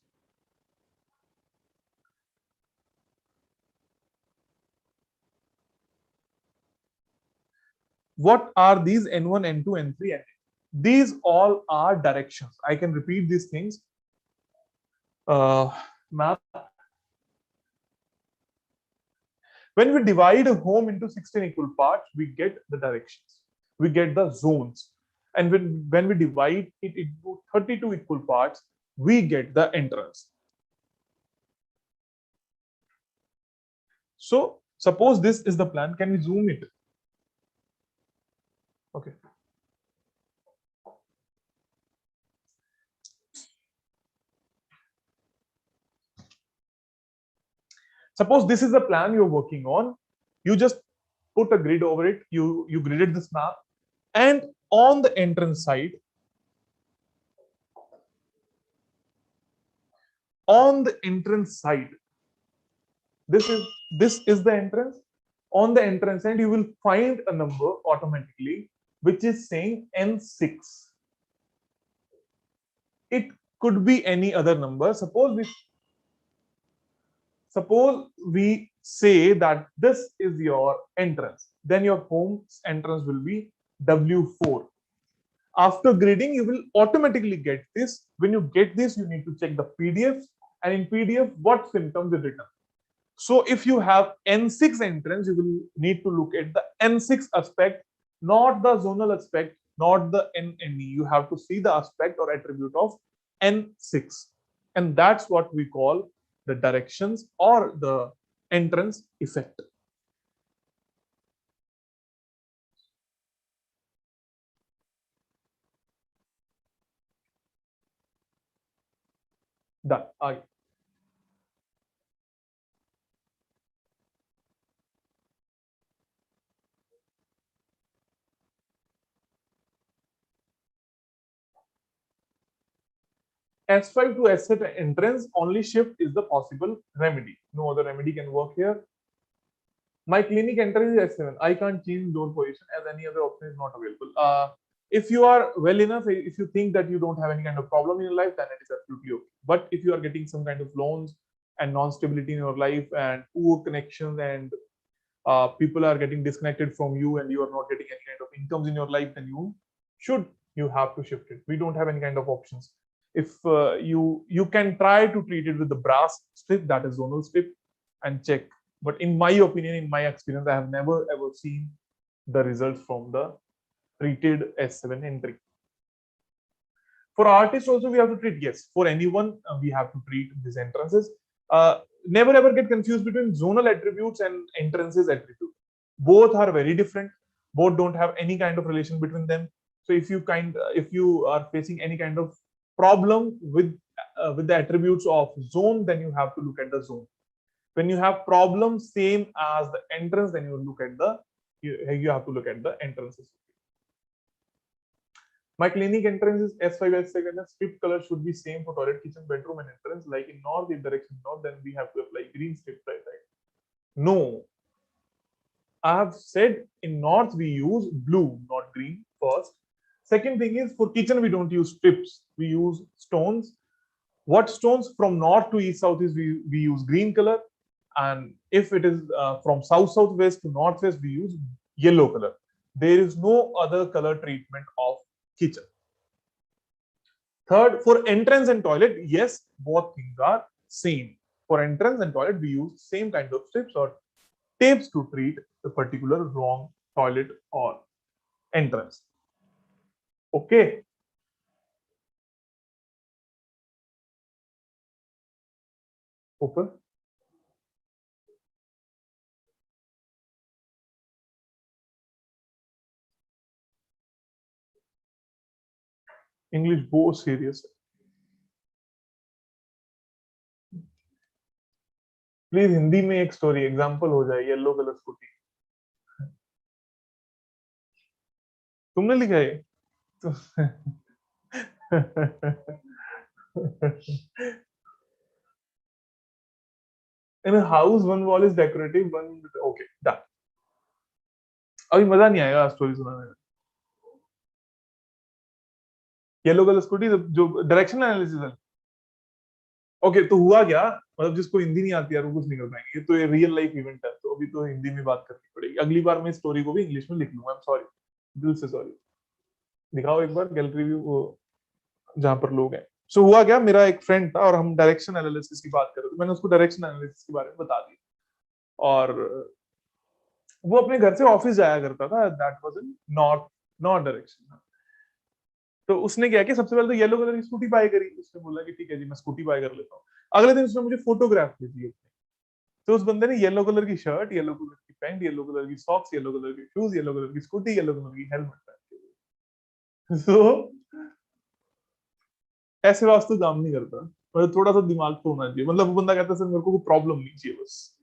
What are these N1, N2, N3, N8? These all are directions. I can repeat these things. Map. When we divide a home into 16 equal parts, we get the directions. We get the zones. And when we divide it into 32 equal parts, we get the entrance. So suppose this is the plan. Can we zoom it? Okay. Suppose this is the plan you're working on. You just put a grid over it. You gridded this map, and on the entrance side, this is the entrance. On the entrance end, you will find a number automatically which is saying N6. It could be any other number. Suppose we say that this is your entrance, then your home's entrance will be W4. After grading, you will automatically get this. When you get this, you need to check the PDF, and in PDF, what symptoms is written. So if you have N6 entrance, you will need to look at the N6 aspect, not the zonal aspect, not the NNE. You have to see the aspect or attribute of N6. And that's what we call the directions or the entrance effect. Done. S5 to S8 entrance, only shift is the possible remedy. No other remedy can work here. My clinic entrance is S7. I can't change door position as any other option is not available. If you are well enough, if you think that you don't have any kind of problem in your life, then it is absolutely okay. But if you are getting some kind of loans and non-stability in your life and poor connections and people are getting disconnected from you and you are not getting any kind of incomes in your life, then you have to shift it. We don't have any kind of options. If you can try to treat it with the brass strip, that is zonal strip, and check. But in my opinion, in my experience, I have never ever seen the results from the treated S7 entry. For artists also, we have to treat, yes. For anyone, we have to treat these entrances. Never ever get confused between zonal attributes and entrances attribute. Both are very different. Both don't have any kind of relation between them. So if you are facing any kind of problem with the attributes of zone, then you have to look at the zone. When you have problems same as the entrance, then you have to look at the entrances. My clinic entrance is S5, S6, and the strip color should be same for toilet, kitchen, bedroom, and entrance. Like in north, if direction north, then we have to apply green strip right side. No, I have said in north we use blue, not green first. Second thing is for kitchen we don't use strips, we use stones. What stones? From north to east south is we use green color, and if it is from south southwest to northwest we use yellow color. There is no other color treatment of kitchen. Third, for entrance and toilet, yes, both things are same. For entrance and toilet, we use same kind of strips or tapes to treat the particular wrong toilet or entrance. Okay. Open. English बहुत serious. Please Hindi में एक story example हो जाए. Yellow colour scooty तुमने लिखा है. In a house, one wall is decorative, one okay. Done. अभी मजा नहीं आएगा स्टोरी सुनाने में. येलो कलर स्कूटी जो डायरेक्शन एनालिसिस है. ओके तो हुआ क्या, मतलब जिसको हिंदी नहीं आती यार वो कुछ नहीं कर पाएंगे. ये तो ये रियल लाइफ इवेंट है, तो अभी तो हिंदी में बात करनी पड़ेगी. अगली बार मैं स्टोरी को भी इंग्लिश में लिख लूंगा. आई एम सॉरी, दिल से सॉरी. दिखाओ एक बार गैलरी व्यू जहां पर लोग हैं. सो हुआ क्या, मेरा एक फ्रेंड था और हम डायरेक्शन एनालिसिस की बात कर रहे थे. मैंने उसको डायरेक्शन एनालिसिस के बारे में बता दिया और वो अपने घर से ऑफिस जाया करता था. That was in north north direction. तो उसने क्या किया, सबसे पहले तो येलो कलर की स्कूटी बाय करी. उसने बोला कि ठीक है जी मैं स्कूटी बाय कर लेता हूँ. अगले दिन उसने मुझे फोटोग्राफ भेजी. तो उस बंदे ने येलो कलर की शर्ट, येलो कलर की पैंट, येलो कलर की सॉक्स, येलो कलर के शूज, येलो कलर की स्कूटी, येलो कलर की हेलमेट पहन के. तो ऐसे वास्तु काम नहीं करता. मतलब थोड़ा सा दिमाग तो होना चाहिए. मतलब वो बंदा कहता है सर मेरे को कोई प्रॉब्लम नहीं चाहिए बस,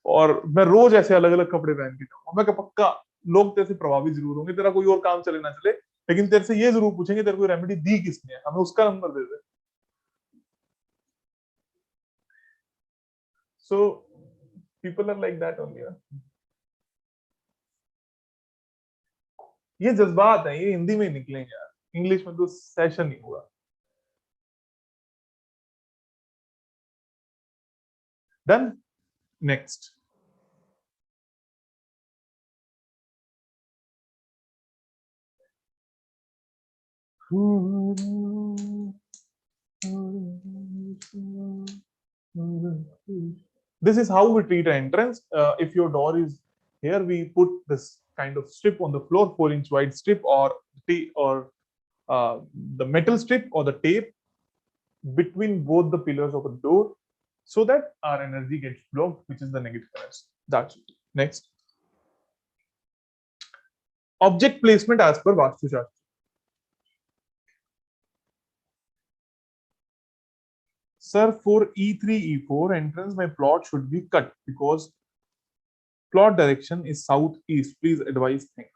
और मैं रोज ऐसे अलग अलग कपड़े पहन के जाऊंगा. मैं पक्का लोग तेरे से प्रभावित जरूर होंगे, तेरा कोई और काम चले ना चले, लेकिन तेरे से ये जरूर पूछेंगे तेरे को रेमेडी दी किसने, हमें उसका नंबर दे दे. So people are like that only. ये जज्बात है, ये हिंदी में ही निकलेंगे यार, इंग्लिश में तो सेशन नहीं हुआ. Done. Next. This is how we treat an entrance. If your door is here, we put this kind of strip on the floor, 4-inch wide strip, or the metal strip or the tape between both the pillars of the door. so that our energy gets blocked, which is the negative energy. That's it. Next, object placement as per Vastu Shastra. Sir, for E3, E4 entrance, my plot should be cut because plot direction is southeast. Please advise things.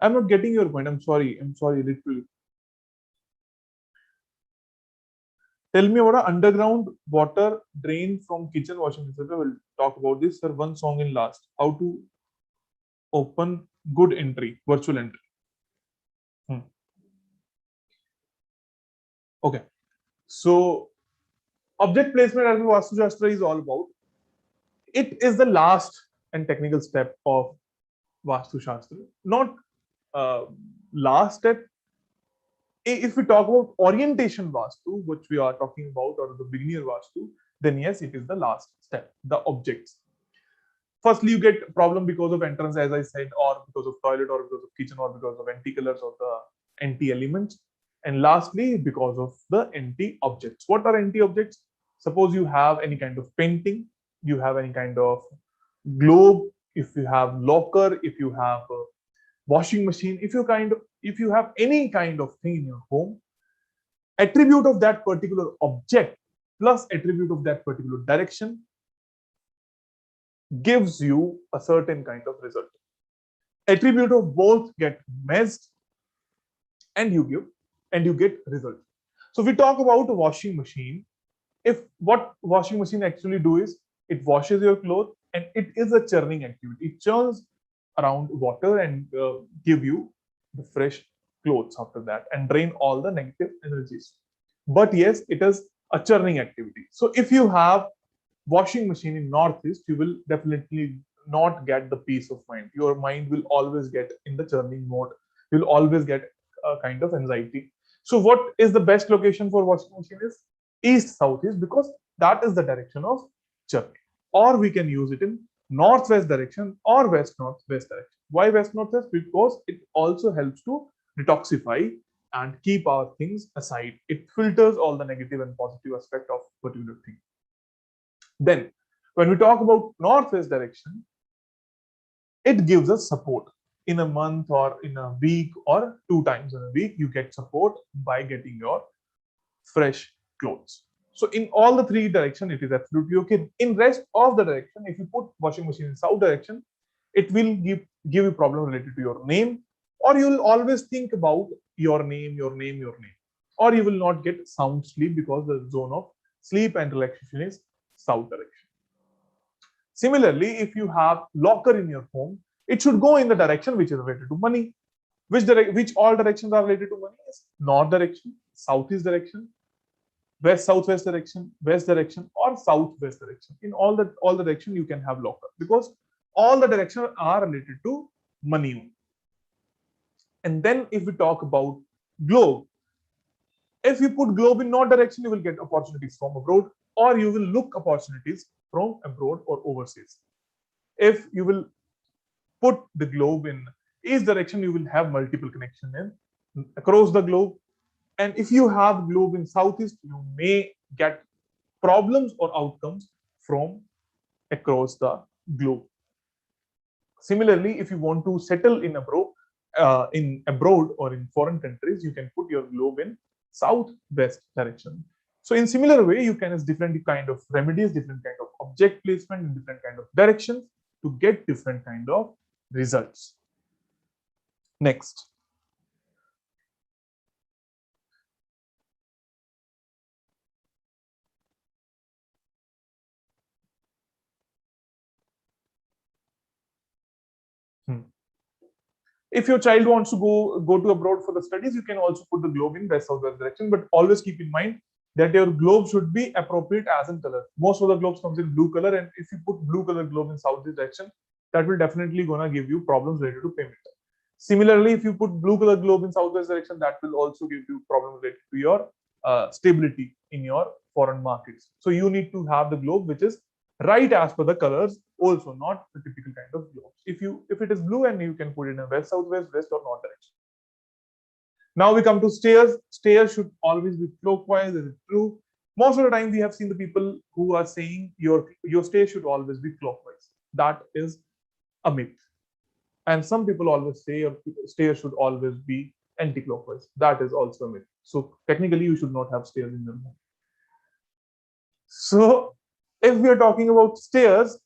I'm not getting your point. I'm sorry. Literally. Tell me about an underground water drain from kitchen washing machine. We'll talk about this. Sir, one song in last. How to open good entry, virtual entry. Okay. So, object placement as Vastu Shastra is all about. It is the last and technical step of Vastu Shastra. Not last step. If we talk about orientation Vastu, which we are talking about, or the beginner Vastu, then yes, it is the last step, the objects. Firstly, you get problem because of entrance, as I said, or because of toilet, or because of kitchen, or because of anti colors or the anti elements. And lastly, because of the anti objects. What are anti objects? Suppose you have any kind of painting, you have any kind of globe, if you have locker, if you have a washing machine, if you have any kind of thing in your home, attribute of that particular object plus attribute of that particular direction gives you a certain kind of result. Attribute of both get meshed and you get result. So if we talk about a washing machine, if what washing machine actually do is it washes your clothes and it is a churning activity. It churns around water and give you the fresh clothes after that and drain all the negative energies. But yes, it is a churning activity. So if you have washing machine in northeast, you will definitely not get the peace of mind. Your mind will always get in the churning mode. You'll always get a kind of anxiety. So what is the best location for washing machine is east southeast, because that is the direction of churning. Or we can use it in northwest direction or west northwest direction. Why west northwest? Because it also helps to detoxify and keep our things aside. It filters all the negative and positive aspect of particular thing. Then, when we talk about northwest direction, it gives us support. In a month or in a week or 2 times in a week, you get support by getting your fresh clothes. So in all the 3 directions, it is absolutely okay. In rest of the direction, if you put washing machine in south direction, it will give you problem related to your name, or you will always think about your name, or you will not get sound sleep because the zone of sleep and relaxation is south direction. Similarly, if you have locker in your home, it should go in the direction which is related to money. Which all directions are related to money is north direction, southeast direction, west southwest direction, west direction, or southwest direction. In all the direction you can have locker, because all the directions are related to money. And then if we talk about globe, if you put globe in north direction, you will get opportunities from abroad, or you will look opportunities from abroad or overseas. If you will put the globe in east direction, you will have multiple connection in across the globe. And if you have globe in southeast, you may get problems or outcomes from across the globe. Similarly, if you want to settle in abroad or in foreign countries, you can put your globe in southwest direction. So in similar way, you can use different kind of remedies, different kind of object placement in different kind of directions to get different kind of results. Next. If your child wants to go to abroad for the studies, you can also put the globe in west southwest direction, but always keep in mind that your globe should be appropriate as in color. Most of the globes comes in blue color, and if you put blue color globe in southeast direction, that will definitely gonna give you problems related to payment. Similarly, if you put blue color globe in southwest direction, that will also give you problems related to your stability in your foreign markets. So you need to have the globe which is right as per the colors, also not the typical kind of globes. If it is blue, and you can put it in a west southwest, west or north direction. Now we come to stairs. Stairs should always be clockwise. Is it true? Most of the time we have seen the people who are saying your stairs should always be clockwise. That is a myth. And some people always say your stairs should always be anti-clockwise. That is also a myth. So technically you should not have stairs in your home. So if we are talking about stairs,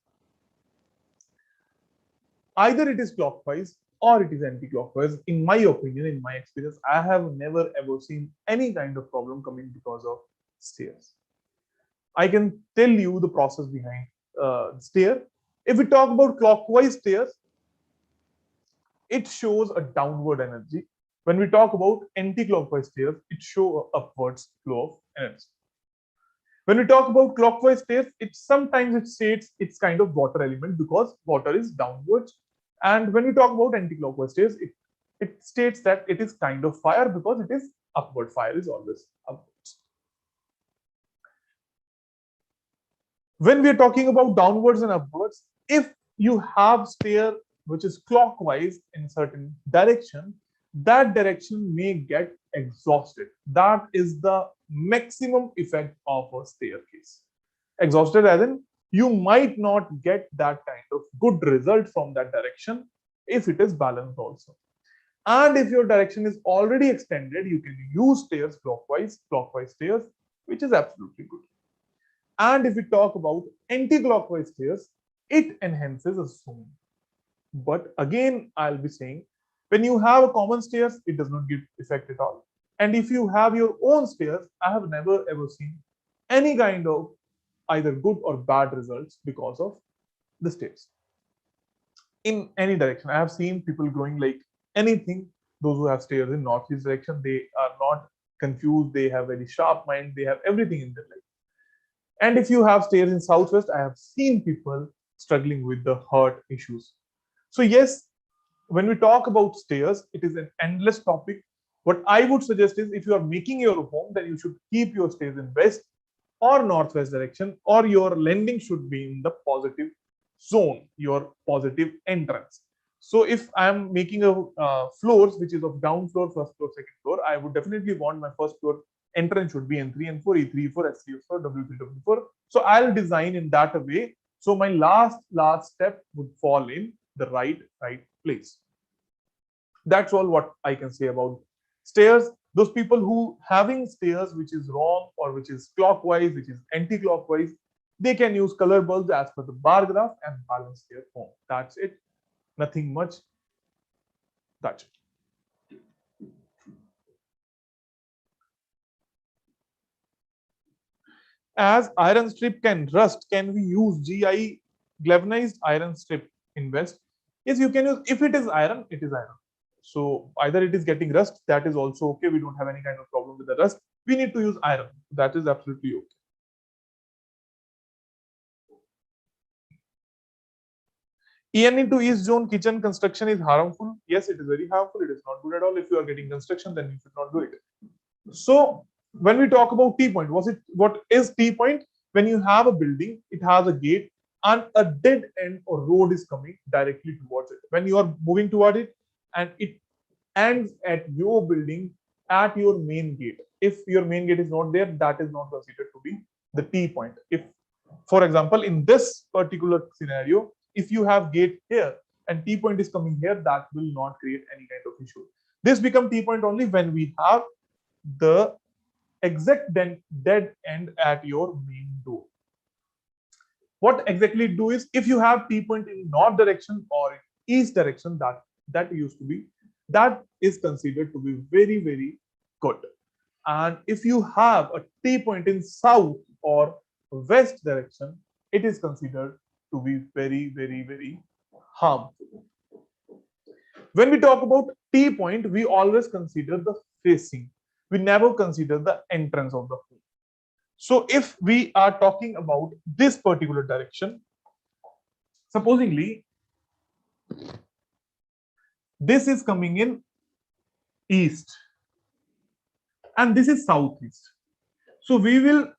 either it is clockwise or it is anti-clockwise. In my opinion, in my experience, I have never ever seen any kind of problem coming because of stairs. I can tell you the process behind stair. If we talk about clockwise stairs, it shows a downward energy. When we talk about anti-clockwise stairs, it shows upwards flow of energy. When we talk about clockwise stairs, it sometimes it states it's kind of water element because water is downwards. And when we talk about anti-clockwise stairs, it states that it is kind of fire because it is upward. Fire is always upwards. When we are talking about downwards and upwards, if you have stair which is clockwise in certain direction, that direction may get exhausted. That is the maximum effect of a staircase. Exhausted as in you might not get that kind of good result from that direction if it is balanced also. And if your direction is already extended, you can use stairs clockwise stairs, which is absolutely good. And if we talk about anti-clockwise stairs, it enhances a zone. But again, I'll be saying, when you have a common stairs, it does not give effect at all. And if you have your own stairs, I have never ever seen any kind of either good or bad results because of the stairs. In any direction, I have seen people growing like anything. Those who have stairs in northeast direction, they are not confused. They have very sharp mind. They have everything in their life. And if you have stairs in southwest, I have seen people struggling with the heart issues. So yes, when we talk about stairs, it is an endless topic. What I would suggest is if you are making your home, then you should keep your stairs in west or northwest direction, or your landing should be in the positive zone, your positive entrance. So if I'm making a floors which is of down floor, first floor, second floor, I would definitely want my first floor entrance should be N3, N4, E3, E4, S3, S4, W3, W4. So I'll design in that way. So my last step would fall in the right place. That's all what I can say about stairs. Those people who having stairs which is wrong or which is clockwise, which is anti-clockwise, they can use color bulbs as per the bar graph and balance their home. That's it. Nothing much. That's it. As iron strip can rust, can we use GI galvanized iron strip in West? Yes, you can use. If it is iron, it is iron. So either it is getting rust, that is also okay. We don't have any kind of problem with the rust. We need to use iron. That is absolutely okay. EN into East Zone kitchen construction is harmful. Yes, it is very harmful. It is not good at all. If you are getting construction, then you should not do it. So when we talk about T point, what is T point? When you have a building, it has a gate and a dead end or road is coming directly towards it. When you are moving toward it and it ends at your building at your main gate. If your main gate is not there, that is not considered to be the T point. If, for example, in this particular scenario, if you have gate here and T point is coming here, that will not create any kind of issue. This become T point only when we have the exact dead end at your main door. What exactly do is if you have T point in north direction or in east direction, that used to be, that is considered to be very good. And if you have a T point in south or west direction, it is considered to be very harmful. When we talk about T point, we always consider the facing. We never consider the entrance of the home. So if we are talking about this particular direction, supposingly this is coming in east and this is southeast. So we will,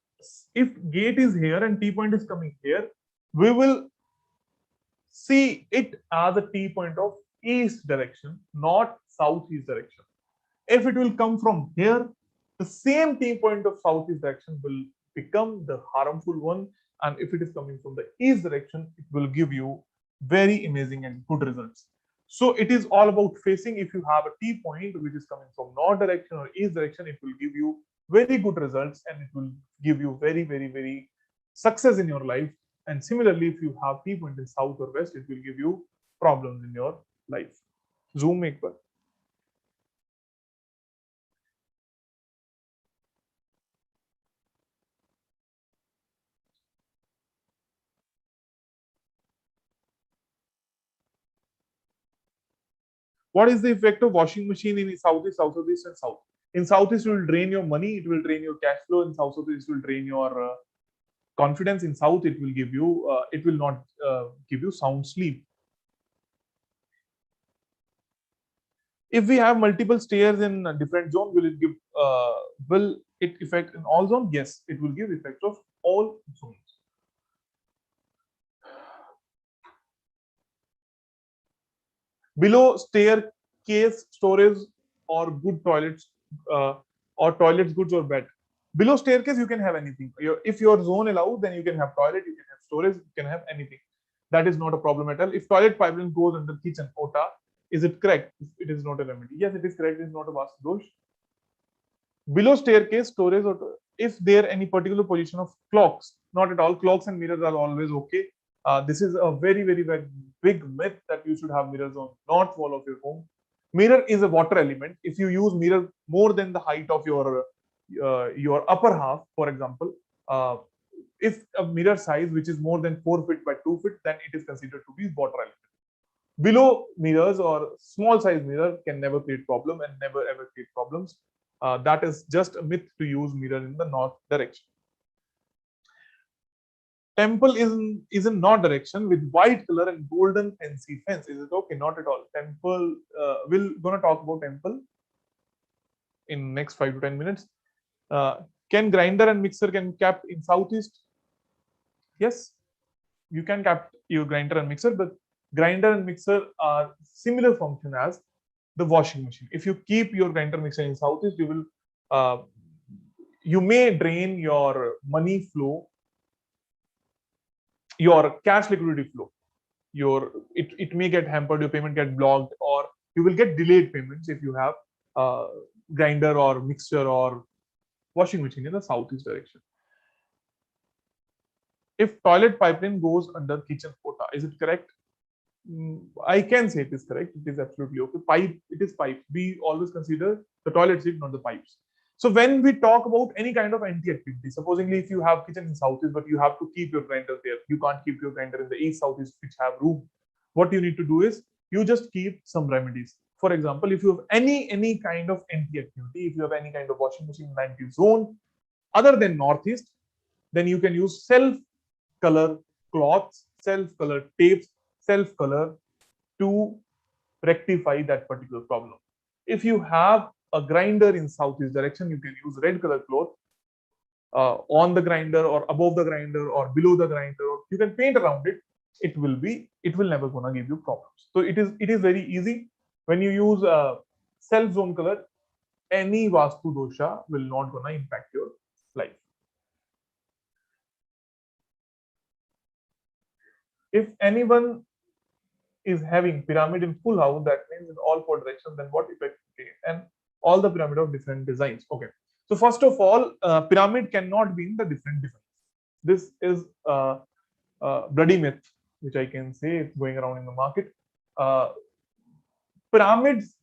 if gate is here and T point is coming here, we will see it as a T point of east direction, not southeast direction. If it will come from here, the same T point of southeast direction will become the harmful one. And if it is coming from the east direction, it will give you very amazing and good results. So it is all about facing. If you have a T point which is coming from north direction or east direction, it will give you very good results and it will give you very, very, very success in your life. And similarly, if you have T point in south or west, it will give you problems in your life. Zoom एक बार. What is the effect of washing machine in southeast, southeast, and south? In southeast, it will drain your money, it will drain your cash flow. In southeast, it will drain your confidence. In south, it will give you, it will not give you sound sleep. If we have multiple stairs in a different zone, will it affect in all zones? Yes, it will give effect of all zones. Below staircase storage or good toilets or toilets goods or bed. Below staircase you can have anything. If your zone allows, then you can have toilet, you can have storage, you can have anything. That is not a problem at all. If toilet pipeline goes under kitchen ota, is it correct? It is not a remedy. Yes, it is correct. It is not a vastu dosh. Below staircase storage, or if there any particular position of clocks, not at all. Clocks and mirrors are always okay. This is a very, very, very big myth that you should have mirrors on north wall of your home. Mirror is a water element. If you use mirror more than the height of your upper half, for example, if a mirror size which is more than 4 feet by 2 feet, then it is considered to be water element. Below mirrors or small size mirror can never create problem and never ever create problems. That is just a myth to use mirror in the north direction. Temple is in north direction with white color and golden fancy fence. Is it okay? Not at all. Temple, we're gonna talk about temple in next 5 to 10 minutes. Can grinder and mixer can kept in southeast? Yes, you can kept your grinder and mixer, but grinder and mixer are similar function as the washing machine. If you keep your grinder mixer in southeast, you will you may drain your money flow, your cash liquidity flow. It may get hampered, your payment get blocked, or you will get delayed payments if you have grinder or mixer or washing machine in the southeast direction. If toilet pipeline goes under kitchen quota, is it correct? I can say it is correct. It is absolutely okay. Pipe, it is pipe. We always consider the toilet seat, not the pipes. So when we talk about any kind of anti-activity, supposedly if you have kitchen in southeast, but you have to keep your grinder there, you can't keep your grinder in the east, southeast, which have room. What you need to do is you just keep some remedies. For example, if you have any kind of anti-activity, if you have any kind of washing machine in 90 zone other than northeast, then you can use self-color cloths, self-color tapes, self-color to rectify that particular problem. If you have a grinder in southeast direction, you can use red color cloth on the grinder or above the grinder or below the grinder, or you can paint around it. It will never gonna give you problems. So it is very easy. When you use self zone color, any vastu dosha will not gonna impact your life. If anyone is having pyramid in full house, that means in all four directions, then what effect? Okay. And all the pyramid of different designs. Okay. So first of all, pyramid cannot be in the different designs. This is bloody myth, which I can say it's going around in the market. Pyramids,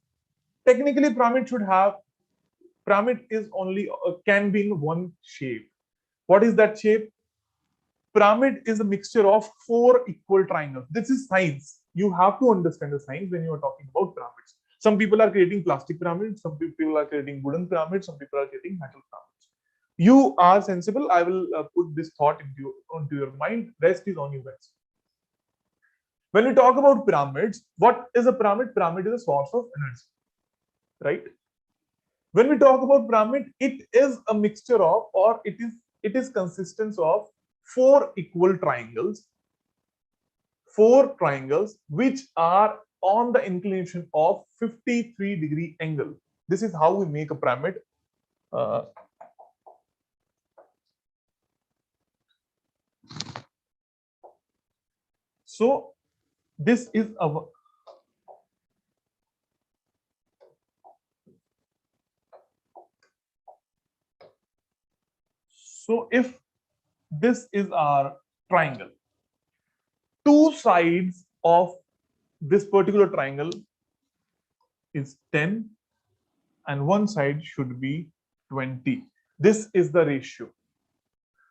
technically pyramid is only can be in one shape. What is that shape? Pyramid is a mixture of 4 equal triangles. This is science. You have to understand the science when you are talking about pyramids. Some people are creating plastic pyramids, some people are creating wooden pyramids, some people are creating metal pyramids. You are sensible. I will put this thought onto your mind. Rest is on you guys. When we talk about pyramids, what is a pyramid? Pyramid is a source of energy, right? When we talk about pyramid, it is a mixture of, or it is consistence of 4 equal triangles, 4 triangles which are on the inclination of 53-degree angle. This is how we make a pyramid. So this is our if this is our triangle, two sides of this particular triangle is 10 and one side should be 20. This is the ratio.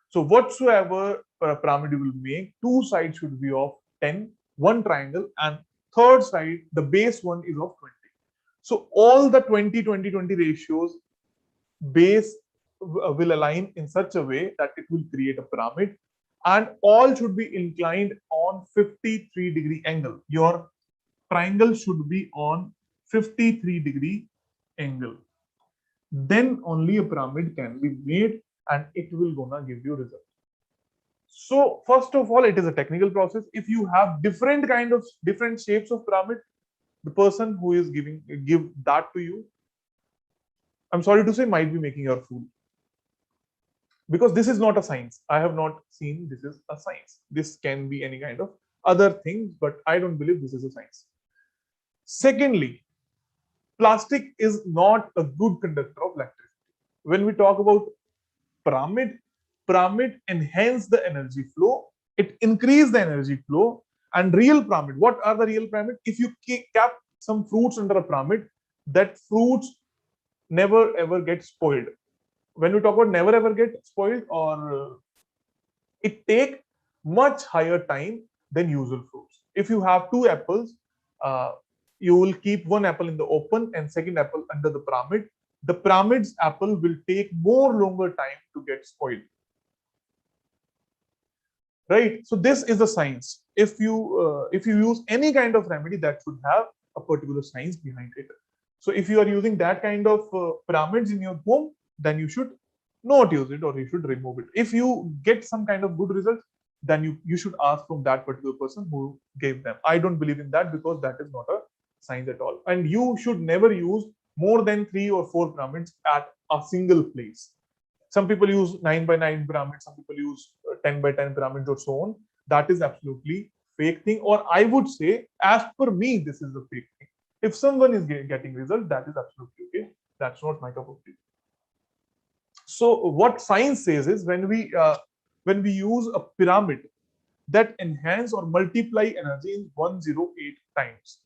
So whatsoever pyramid you will make, two sides should be of 10, one triangle, and third side, the base one is of 20. So all the 20, 20, 20 ratios base will align in such a way that it will create a pyramid, and all should be inclined on 53-degree angle. Your triangle should be on 53-degree angle. Then only a pyramid can be made and it will gonna give you result. So first of all, it is a technical process. If you have different shapes of pyramid, the person who is give that to you, I'm sorry to say, might be making your fool, because this is not a science. I have not seen this is a science. This can be any kind of other thing, but I don't believe this is a science. Secondly, plastic is not a good conductor of electricity. When we talk about pyramid enhance the energy flow, it increase the energy flow. And real pyramid, what are the real pyramid? If you kept some fruits under a pyramid, that fruits never ever get spoiled. When we talk about never ever get spoiled, or it take much higher time than usual fruits. If you have two apples, you will keep one apple in the open and second apple under the pyramid. The pyramid's apple will take more longer time to get spoiled. Right? So this is the science. If you use any kind of remedy, that should have a particular science behind it. So if you are using that kind of pyramids in your home, then you should not use it, or you should remove it. If you get some kind of good results, then you should ask from that particular person who gave them. I don't believe in that, because that is not a science at all. And you should never use more than 3 or 4 pyramids at a single place. Some people use 9 by 9 pyramids, some people use 10 by 10 pyramids, or so on. That is absolutely fake thing, or I would say, as per me, this is a fake thing. If someone is getting results, that is absolutely okay. That's not my cup of tea. So what science says is, when we use a pyramid that enhance or multiply energy in 108 times,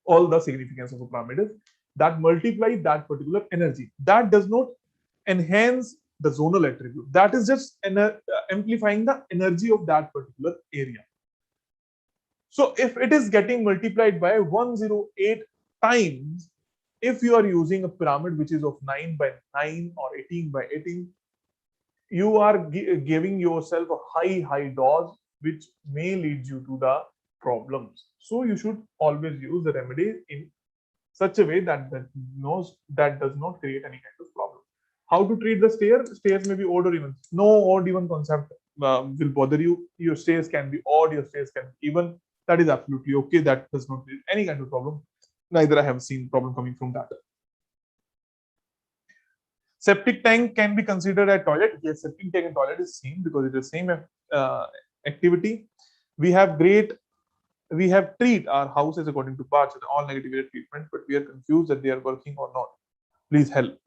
all the significance of a pyramid is that multiply that particular energy. That does not enhance the zonal attribute. That is just amplifying the energy of that particular area. So if it is getting multiplied by 108 times, if you are using a pyramid which is of 9 by 9 or 18 by 18, you are giving yourself a high dose, which may lead you to the problems. So you should always use the remedy in such a way that does not create any kind of problem. How to treat the stairs? Stairs may be odd or even. No odd even concept will bother you. Your stairs can be odd, your stairs can be even. That is absolutely okay. That does not create any kind of problem. Neither I have seen problem coming from that. Septic tank can be considered a toilet. Yes, septic tank and toilet is same, because it is same activity. We have treat our houses according to parts, all negative treatment, but we are confused that they are working or not. Please help.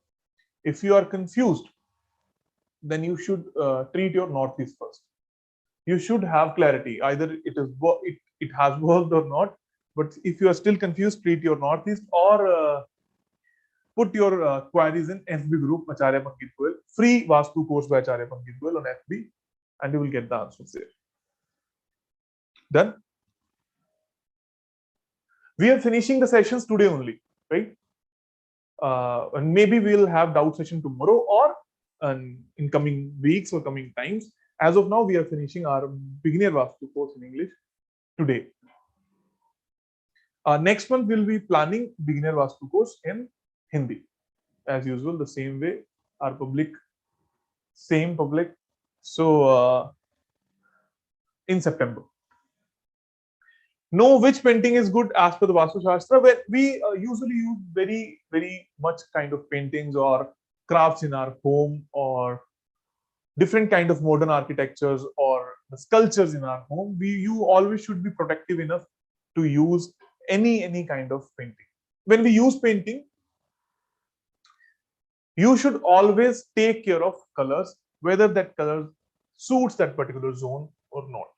If you are confused, then you should treat your northeast first. You should have clarity. Either it has worked or not. But if you are still confused, treat your northeast, or put your queries in FB group Acharya Pankit Goel, free Vastu course by Acharya Pankit Goel on FB, and you will get the answers there. Done. We are finishing the sessions today only, right? And maybe we'll have doubt session tomorrow, or in coming weeks or coming times. As of now, we are finishing our beginner Vastu course in English today. Next month, we'll be planning beginner Vastu course in Hindi. As usual, the same way, our same public. So in September. know which painting is good as per the Vastu Shastra. Where we usually use very much kind of paintings or crafts in our home, or different kind of modern architectures or the sculptures in our home. You always should be protective enough to use any kind of painting. When we use painting, you should always take care of colors, whether that color suits that particular zone or not.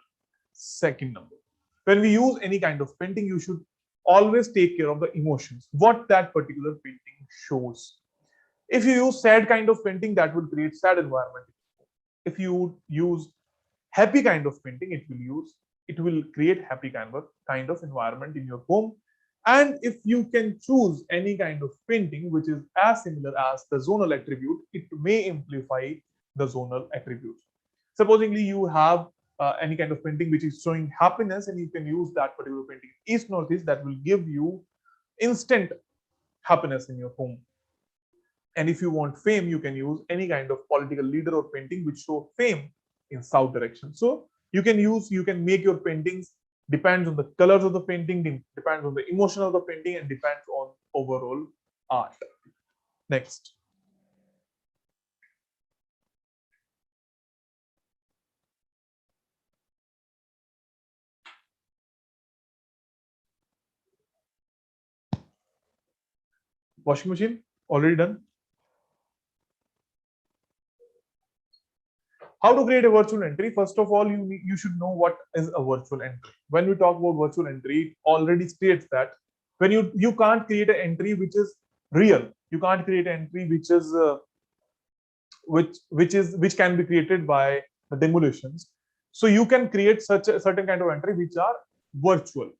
Second number, when we use any kind of painting, you should always take care of the emotions, what that particular painting shows. If you use sad kind of painting, that will create sad environment. If you use happy kind of painting, it will create happy kind of environment in your home. And if you can choose any kind of painting which is as similar as the zonal attribute, it may amplify the zonal attributes. Supposingly you have any kind of painting which is showing happiness, and you can use that particular painting east northeast, that will give you instant happiness in your home. And if you want fame, you can use any kind of political leader or painting which show fame in south direction. So you can make your paintings, depends on the colors of the painting, depends on the emotion of the painting, and depends on overall art. Next. Washing machine, already done. How to create a virtual entry? First of all, you should know what is a virtual entry. When we talk about virtual entry, it already states that when you can't create an entry which is real, you can't create an entry which can be created by the demolitions. So you can create such a certain kind of entry which are virtual.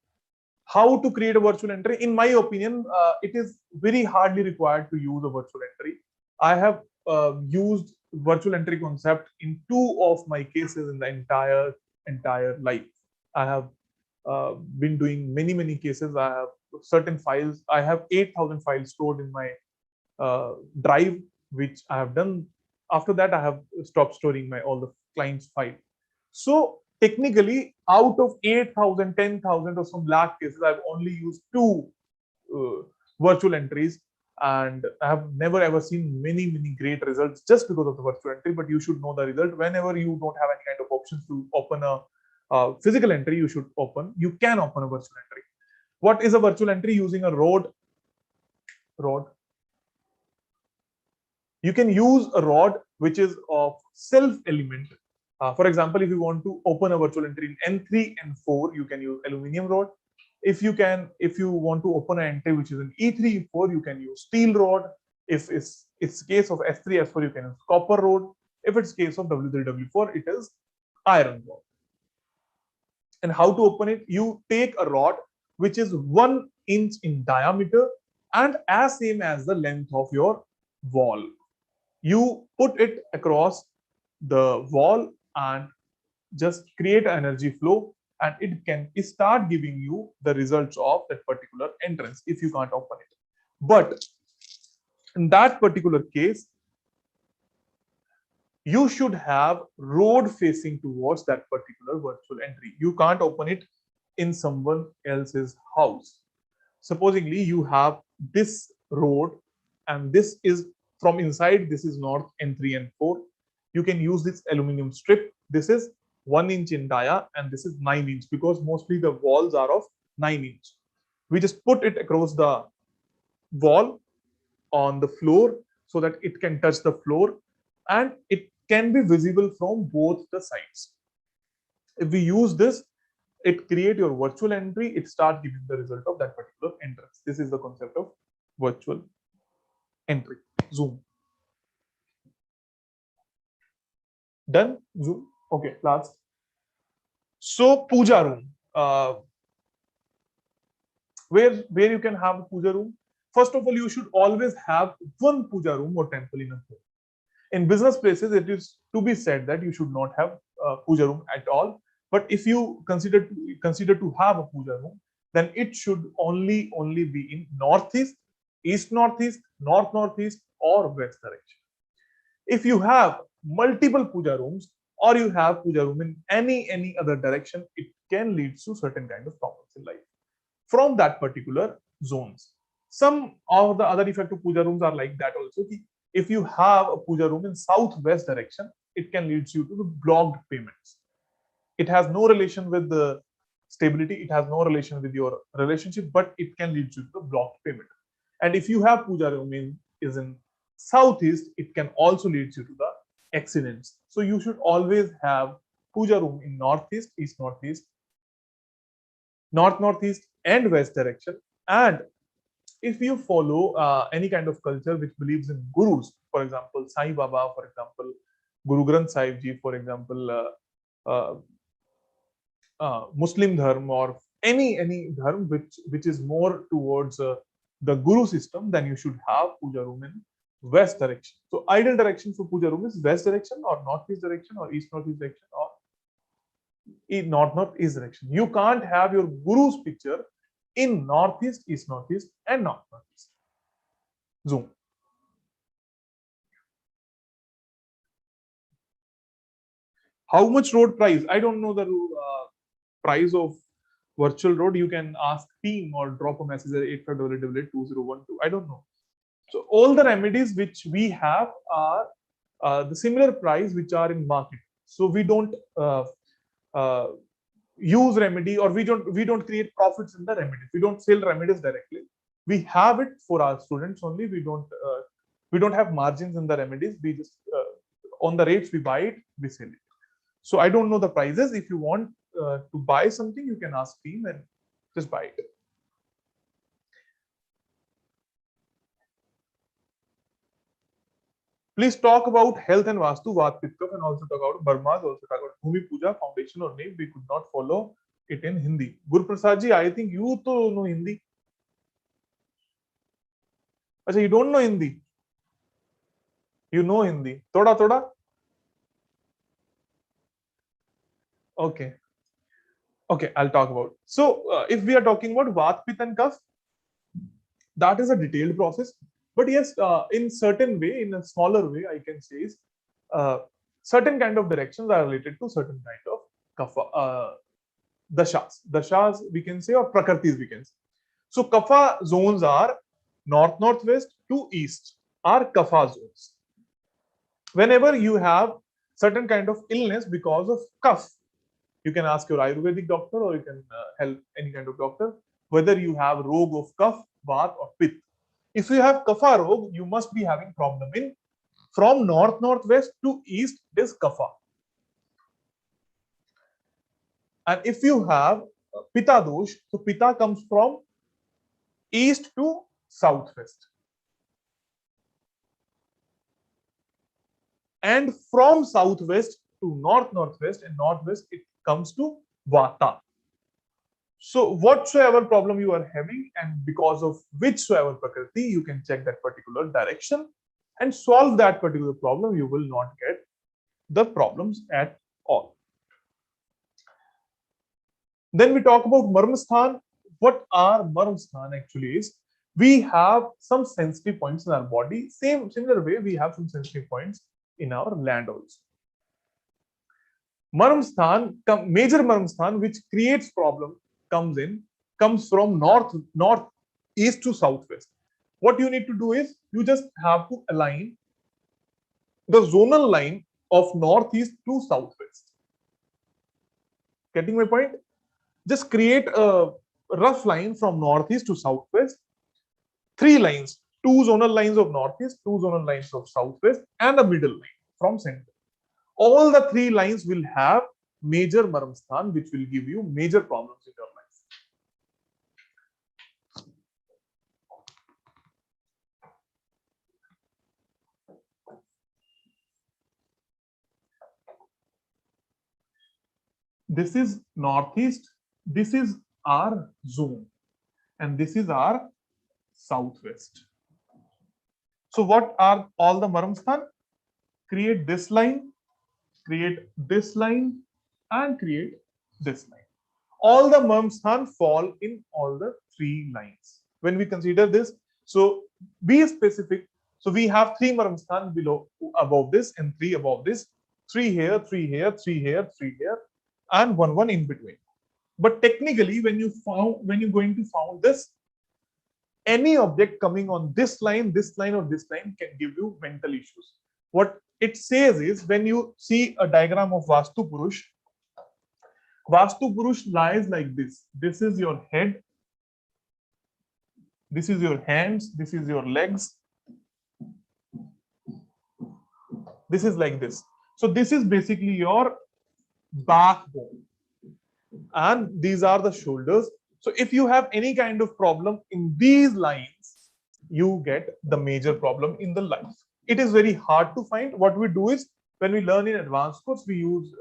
How to create a virtual entry? In my opinion, it is very hardly required to use a virtual entry. I have used virtual entry concept in two of my cases in the entire life. I have been doing many cases. I have certain files. I have 8,000 files stored in my drive, which I have done. After that, I have stopped storing my all the clients file. So technically, out of 8,000, 10,000 or some lakh cases, I've only used two uh, virtual entries, and I have never ever seen many great results just because of the virtual entry. But you should know the result. Whenever you don't have any kind of options to open a physical entry, you can open a virtual entry. What is a virtual entry? Using a rod. You can use a rod which is of self element. For example, if you want to open a virtual entry in N3 and 4, you can use aluminum rod. If you want to open an entry which is in E3, E4, you can use steel rod. If it's case of S3, S4, you can use copper rod. If it's case of W3, W4, it is iron rod. And how to open it? You take a rod which is 1 inch in diameter and as same as the length of your wall. You put it across the wall and just create an energy flow, and it can start giving you the results of that particular entrance if you can't open it. But in that particular case, you should have road facing towards that particular virtual entry. You can't open it in someone else's house. Supposingly you have this road, and this is from inside, this is north N3 and 4. You can use this aluminum strip. This is 1 inch in dia and this is 9 inch, because mostly the walls are of 9 inch. We just put it across the wall on the floor so that it can touch the floor and it can be visible from both the sides. If we use this, it create your virtual entry, it start giving the result of that particular entrance. This is the concept of virtual entry. Zoom. Done? Zoom. Okay, last. So puja room. Where you can have a puja room? First of all, you should always have one puja room or temple in a home. In business places, it is to be said that you should not have a puja room at all. But if you consider to have a puja room, then it should only be in northeast, east northeast, north northeast, or west direction. If you have multiple puja rooms, or you have puja room in any other direction, it can lead to certain kind of problems in life from that particular zones. Some of the other effect of puja rooms are like that also. If you have a puja room in southwest direction, it can lead you to the blocked payments. It has no relation with the stability, it has no relation with your relationship, but it can lead you to the blocked payment. And if you have puja room is in southeast, it can also lead you to the accidents. So you should always have puja room in northeast, east northeast, north northeast, and west direction. And if you follow any kind of culture which believes in gurus, for example Sai Baba, for example Guru Granth Sahib Ji, for example uh, Muslim dharma, or any dharma which is more towards the guru system, then you should have puja room in west direction. So ideal direction for puja room is west direction or northeast direction or east northeast direction or northeast direction. You can't have your guru's picture in northeast, east northeast, and northeast. Zoom. How much road price? I don't know the price of virtual road. You can ask team or drop a message at 85882012. I don't know. So all the remedies which we have are the similar price which are in market. So we don't use remedy, or we don't create profits in the remedies. We don't sell remedies directly. We have it for our students only. We don't have margins in the remedies. We just on the rates we buy it, we sell it. So I don't know the prices. If you want to buy something, you can ask team and just buy it. Please talk about health and Vastu, Vat Pitkaf, and also talk about Burmas, also talk about Bhumi Puja, foundation or name. We could not follow it in Hindi. Guru Prasad ji, I think you to know Hindi. Achha, you don't know Hindi? You know Hindi. Thoda, thoda? Okay. Okay, I'll talk about. So, if we are talking about Vat, Pit and Kaf, that is a detailed process. But yes, in certain way, in a smaller way, I can say is certain kind of directions are related to certain kind of kapha, dashas. Dashas we can say, or prakartis we can say. So kapha zones are north northwest to east are kapha zones. Whenever you have certain kind of illness because of kapha, you can ask your Ayurvedic doctor, or you can help any kind of doctor whether you have rog of kapha, vat, or pit. If you have kapha rog, you must be having problem in from north northwest to east is kapha. And if you have pitta dosh, so pitta comes from east to southwest, and from southwest to north northwest and northwest it comes to vata. So whatsoever problem you are having, and because of whichsoever prakriti, you can check that particular direction and solve that particular problem. You will not get the problems at all. Then we talk about Marmsthan. What are Marmsthan actually is? We have some sensitive points in our body. Similar way, we have some sensitive points in our land also. Marmsthan, major Marmsthan, which creates problem, comes from north east to southwest. What you need to do is you just have to align the zonal line of northeast to southwest. Getting my point? Just create a rough line from northeast to southwest, 3 lines, 2 zonal lines of northeast, 2 zonal lines of southwest, and a middle line from center. All the 3 lines will have major Marmsthan, which will give you major problems in your life. This is northeast, this is our zone, and this is our southwest. So what are all the Marmsthan? Create this line, create this line, and create this line. All the Marmsthan fall in all the 3 lines. When we consider this, so be specific. So we have 3 Marmsthan below, above this, and 3 above this. three here, three here, three here, three here, and one in between. But technically, when you're going to found this, any object coming on this line, or this line can give you mental issues. What it says is, when you see a diagram of Vastu Purush lies like this. This is your head, this is your hands, this is your legs, this is like this. So this is basically your backbone, and these are the shoulders. So if you have any kind of problem in these lines, you get the major problem in the life. It is very hard to find. What we do is, when we learn in advanced course, we use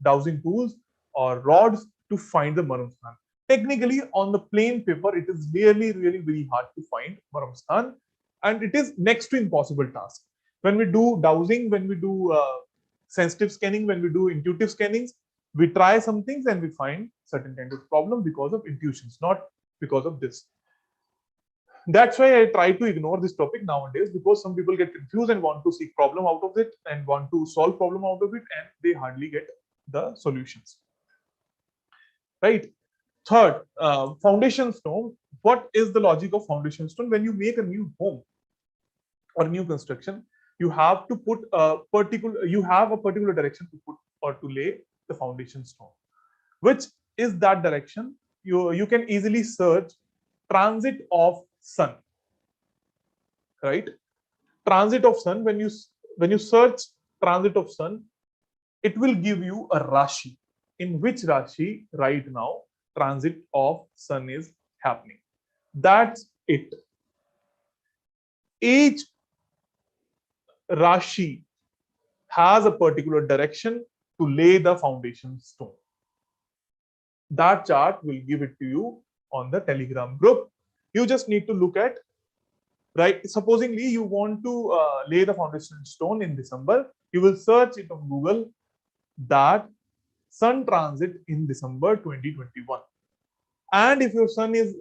dowsing tools or rods to find the maram sthan. Technically, on the plain paper, it is really very hard to find maram sthan, and it is next to impossible task. When we do dowsing, when we do sensitive scanning, when we do intuitive scannings, we try some things and we find certain kind of problem because of intuitions, not because of this. That's why I try to ignore this topic nowadays, because some people get confused and want to seek problem out of it and want to solve problem out of it, and they hardly get the solutions. Right. Third, foundation stone. What is the logic of foundation stone? When you make a new home or new construction, you have to put a particular direction to put or to lay the foundation stone. Which is that direction? You can easily search transit of sun. Right? Transit of sun. When you search transit of sun, it will give you a Rashi. In which Rashi right now transit of sun is happening. That's it. Each Rashi has a particular direction to lay the foundation stone. That chart will give it to you on the Telegram group. You just need to look at, right? Supposingly you want to lay the foundation stone in December, you will search it on Google that sun transit in December 2021. And if your sun is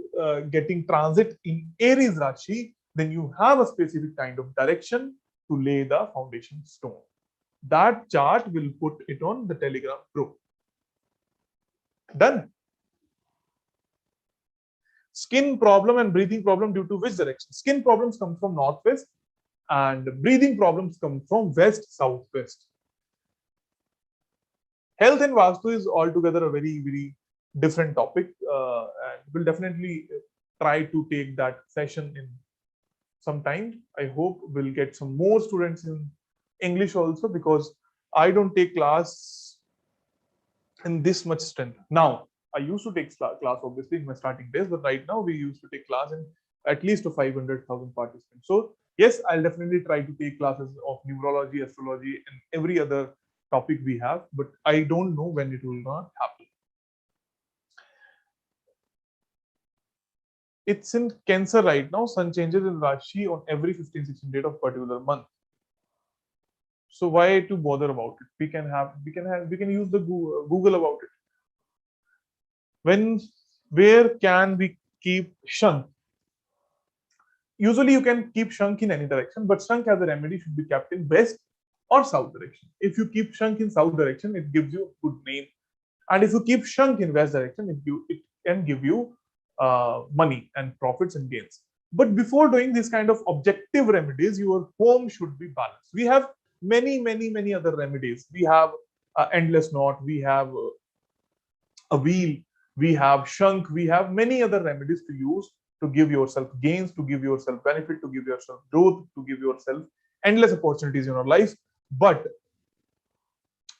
getting transit in Aries Rashi, then you have a specific kind of direction to lay the foundation stone. That chart will put it on the Telegram group. Done. Skin problem and breathing problem due to which direction? Skin problems come from northwest, and breathing problems come from west southwest. Health and Vastu is altogether a very different topic, and we'll definitely try to take that session in some time. I hope we'll get some more students in English also, because I don't take class in this much strength. Now, I used to take class obviously in my starting days, but right now we used to take class in at least 500,000 participants. So yes, I'll definitely try to take classes of numerology, astrology, and every other topic we have, but I don't know when it will not happen. It's in Cancer right now. Sun changes in Rashi on every 15-16 date of particular month. So why to bother about it? We can use the Google about it. Where can we keep Shank? Usually you can keep Shank in any direction, but Shank as a remedy should be kept in west or south direction. If you keep Shank in south direction, it gives you a good name, and if you keep Shank in west direction, it can give you money and profits and gains. But before doing this kind of objective remedies, your home should be balanced. We have many other remedies. We have endless knot, we have a wheel, we have Shank, we have many other remedies to use to give yourself gains, to give yourself benefit, to give yourself growth, to give yourself endless opportunities in your life. But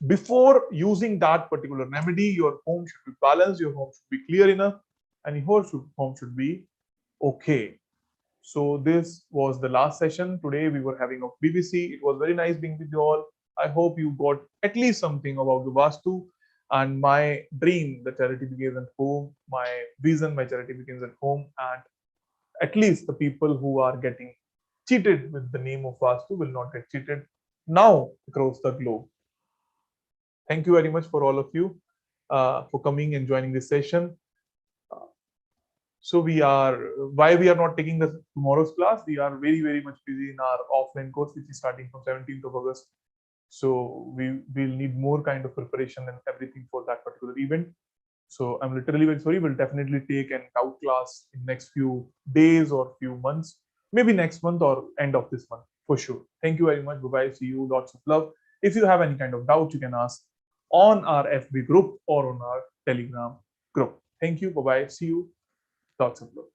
before using that particular remedy, your home should be balanced, your home should be clear enough, and your home should be okay. So this was the last session. Today we were having a BBC. It was very nice being with you all. I hope you got at least something about the Vastu and my dream. The charity begins at home. My vision, my charity begins at home. And at least the people who are getting cheated with the name of Vastu will not get cheated now across the globe. Thank you very much for all of you for coming and joining this session. So why we are not taking the tomorrow's class? We are very much busy in our offline course, which is starting from 17th of August. So we will need more kind of preparation and everything for that particular event. So I'm literally very sorry. We'll definitely take an doubt class in next few days or few months, maybe next month or end of this month for sure. Thank you very much. Bye bye. See you. Lots of love. If you have any kind of doubt, you can ask on our FB group or on our Telegram group. Thank you. Bye bye. See you. Lots of love.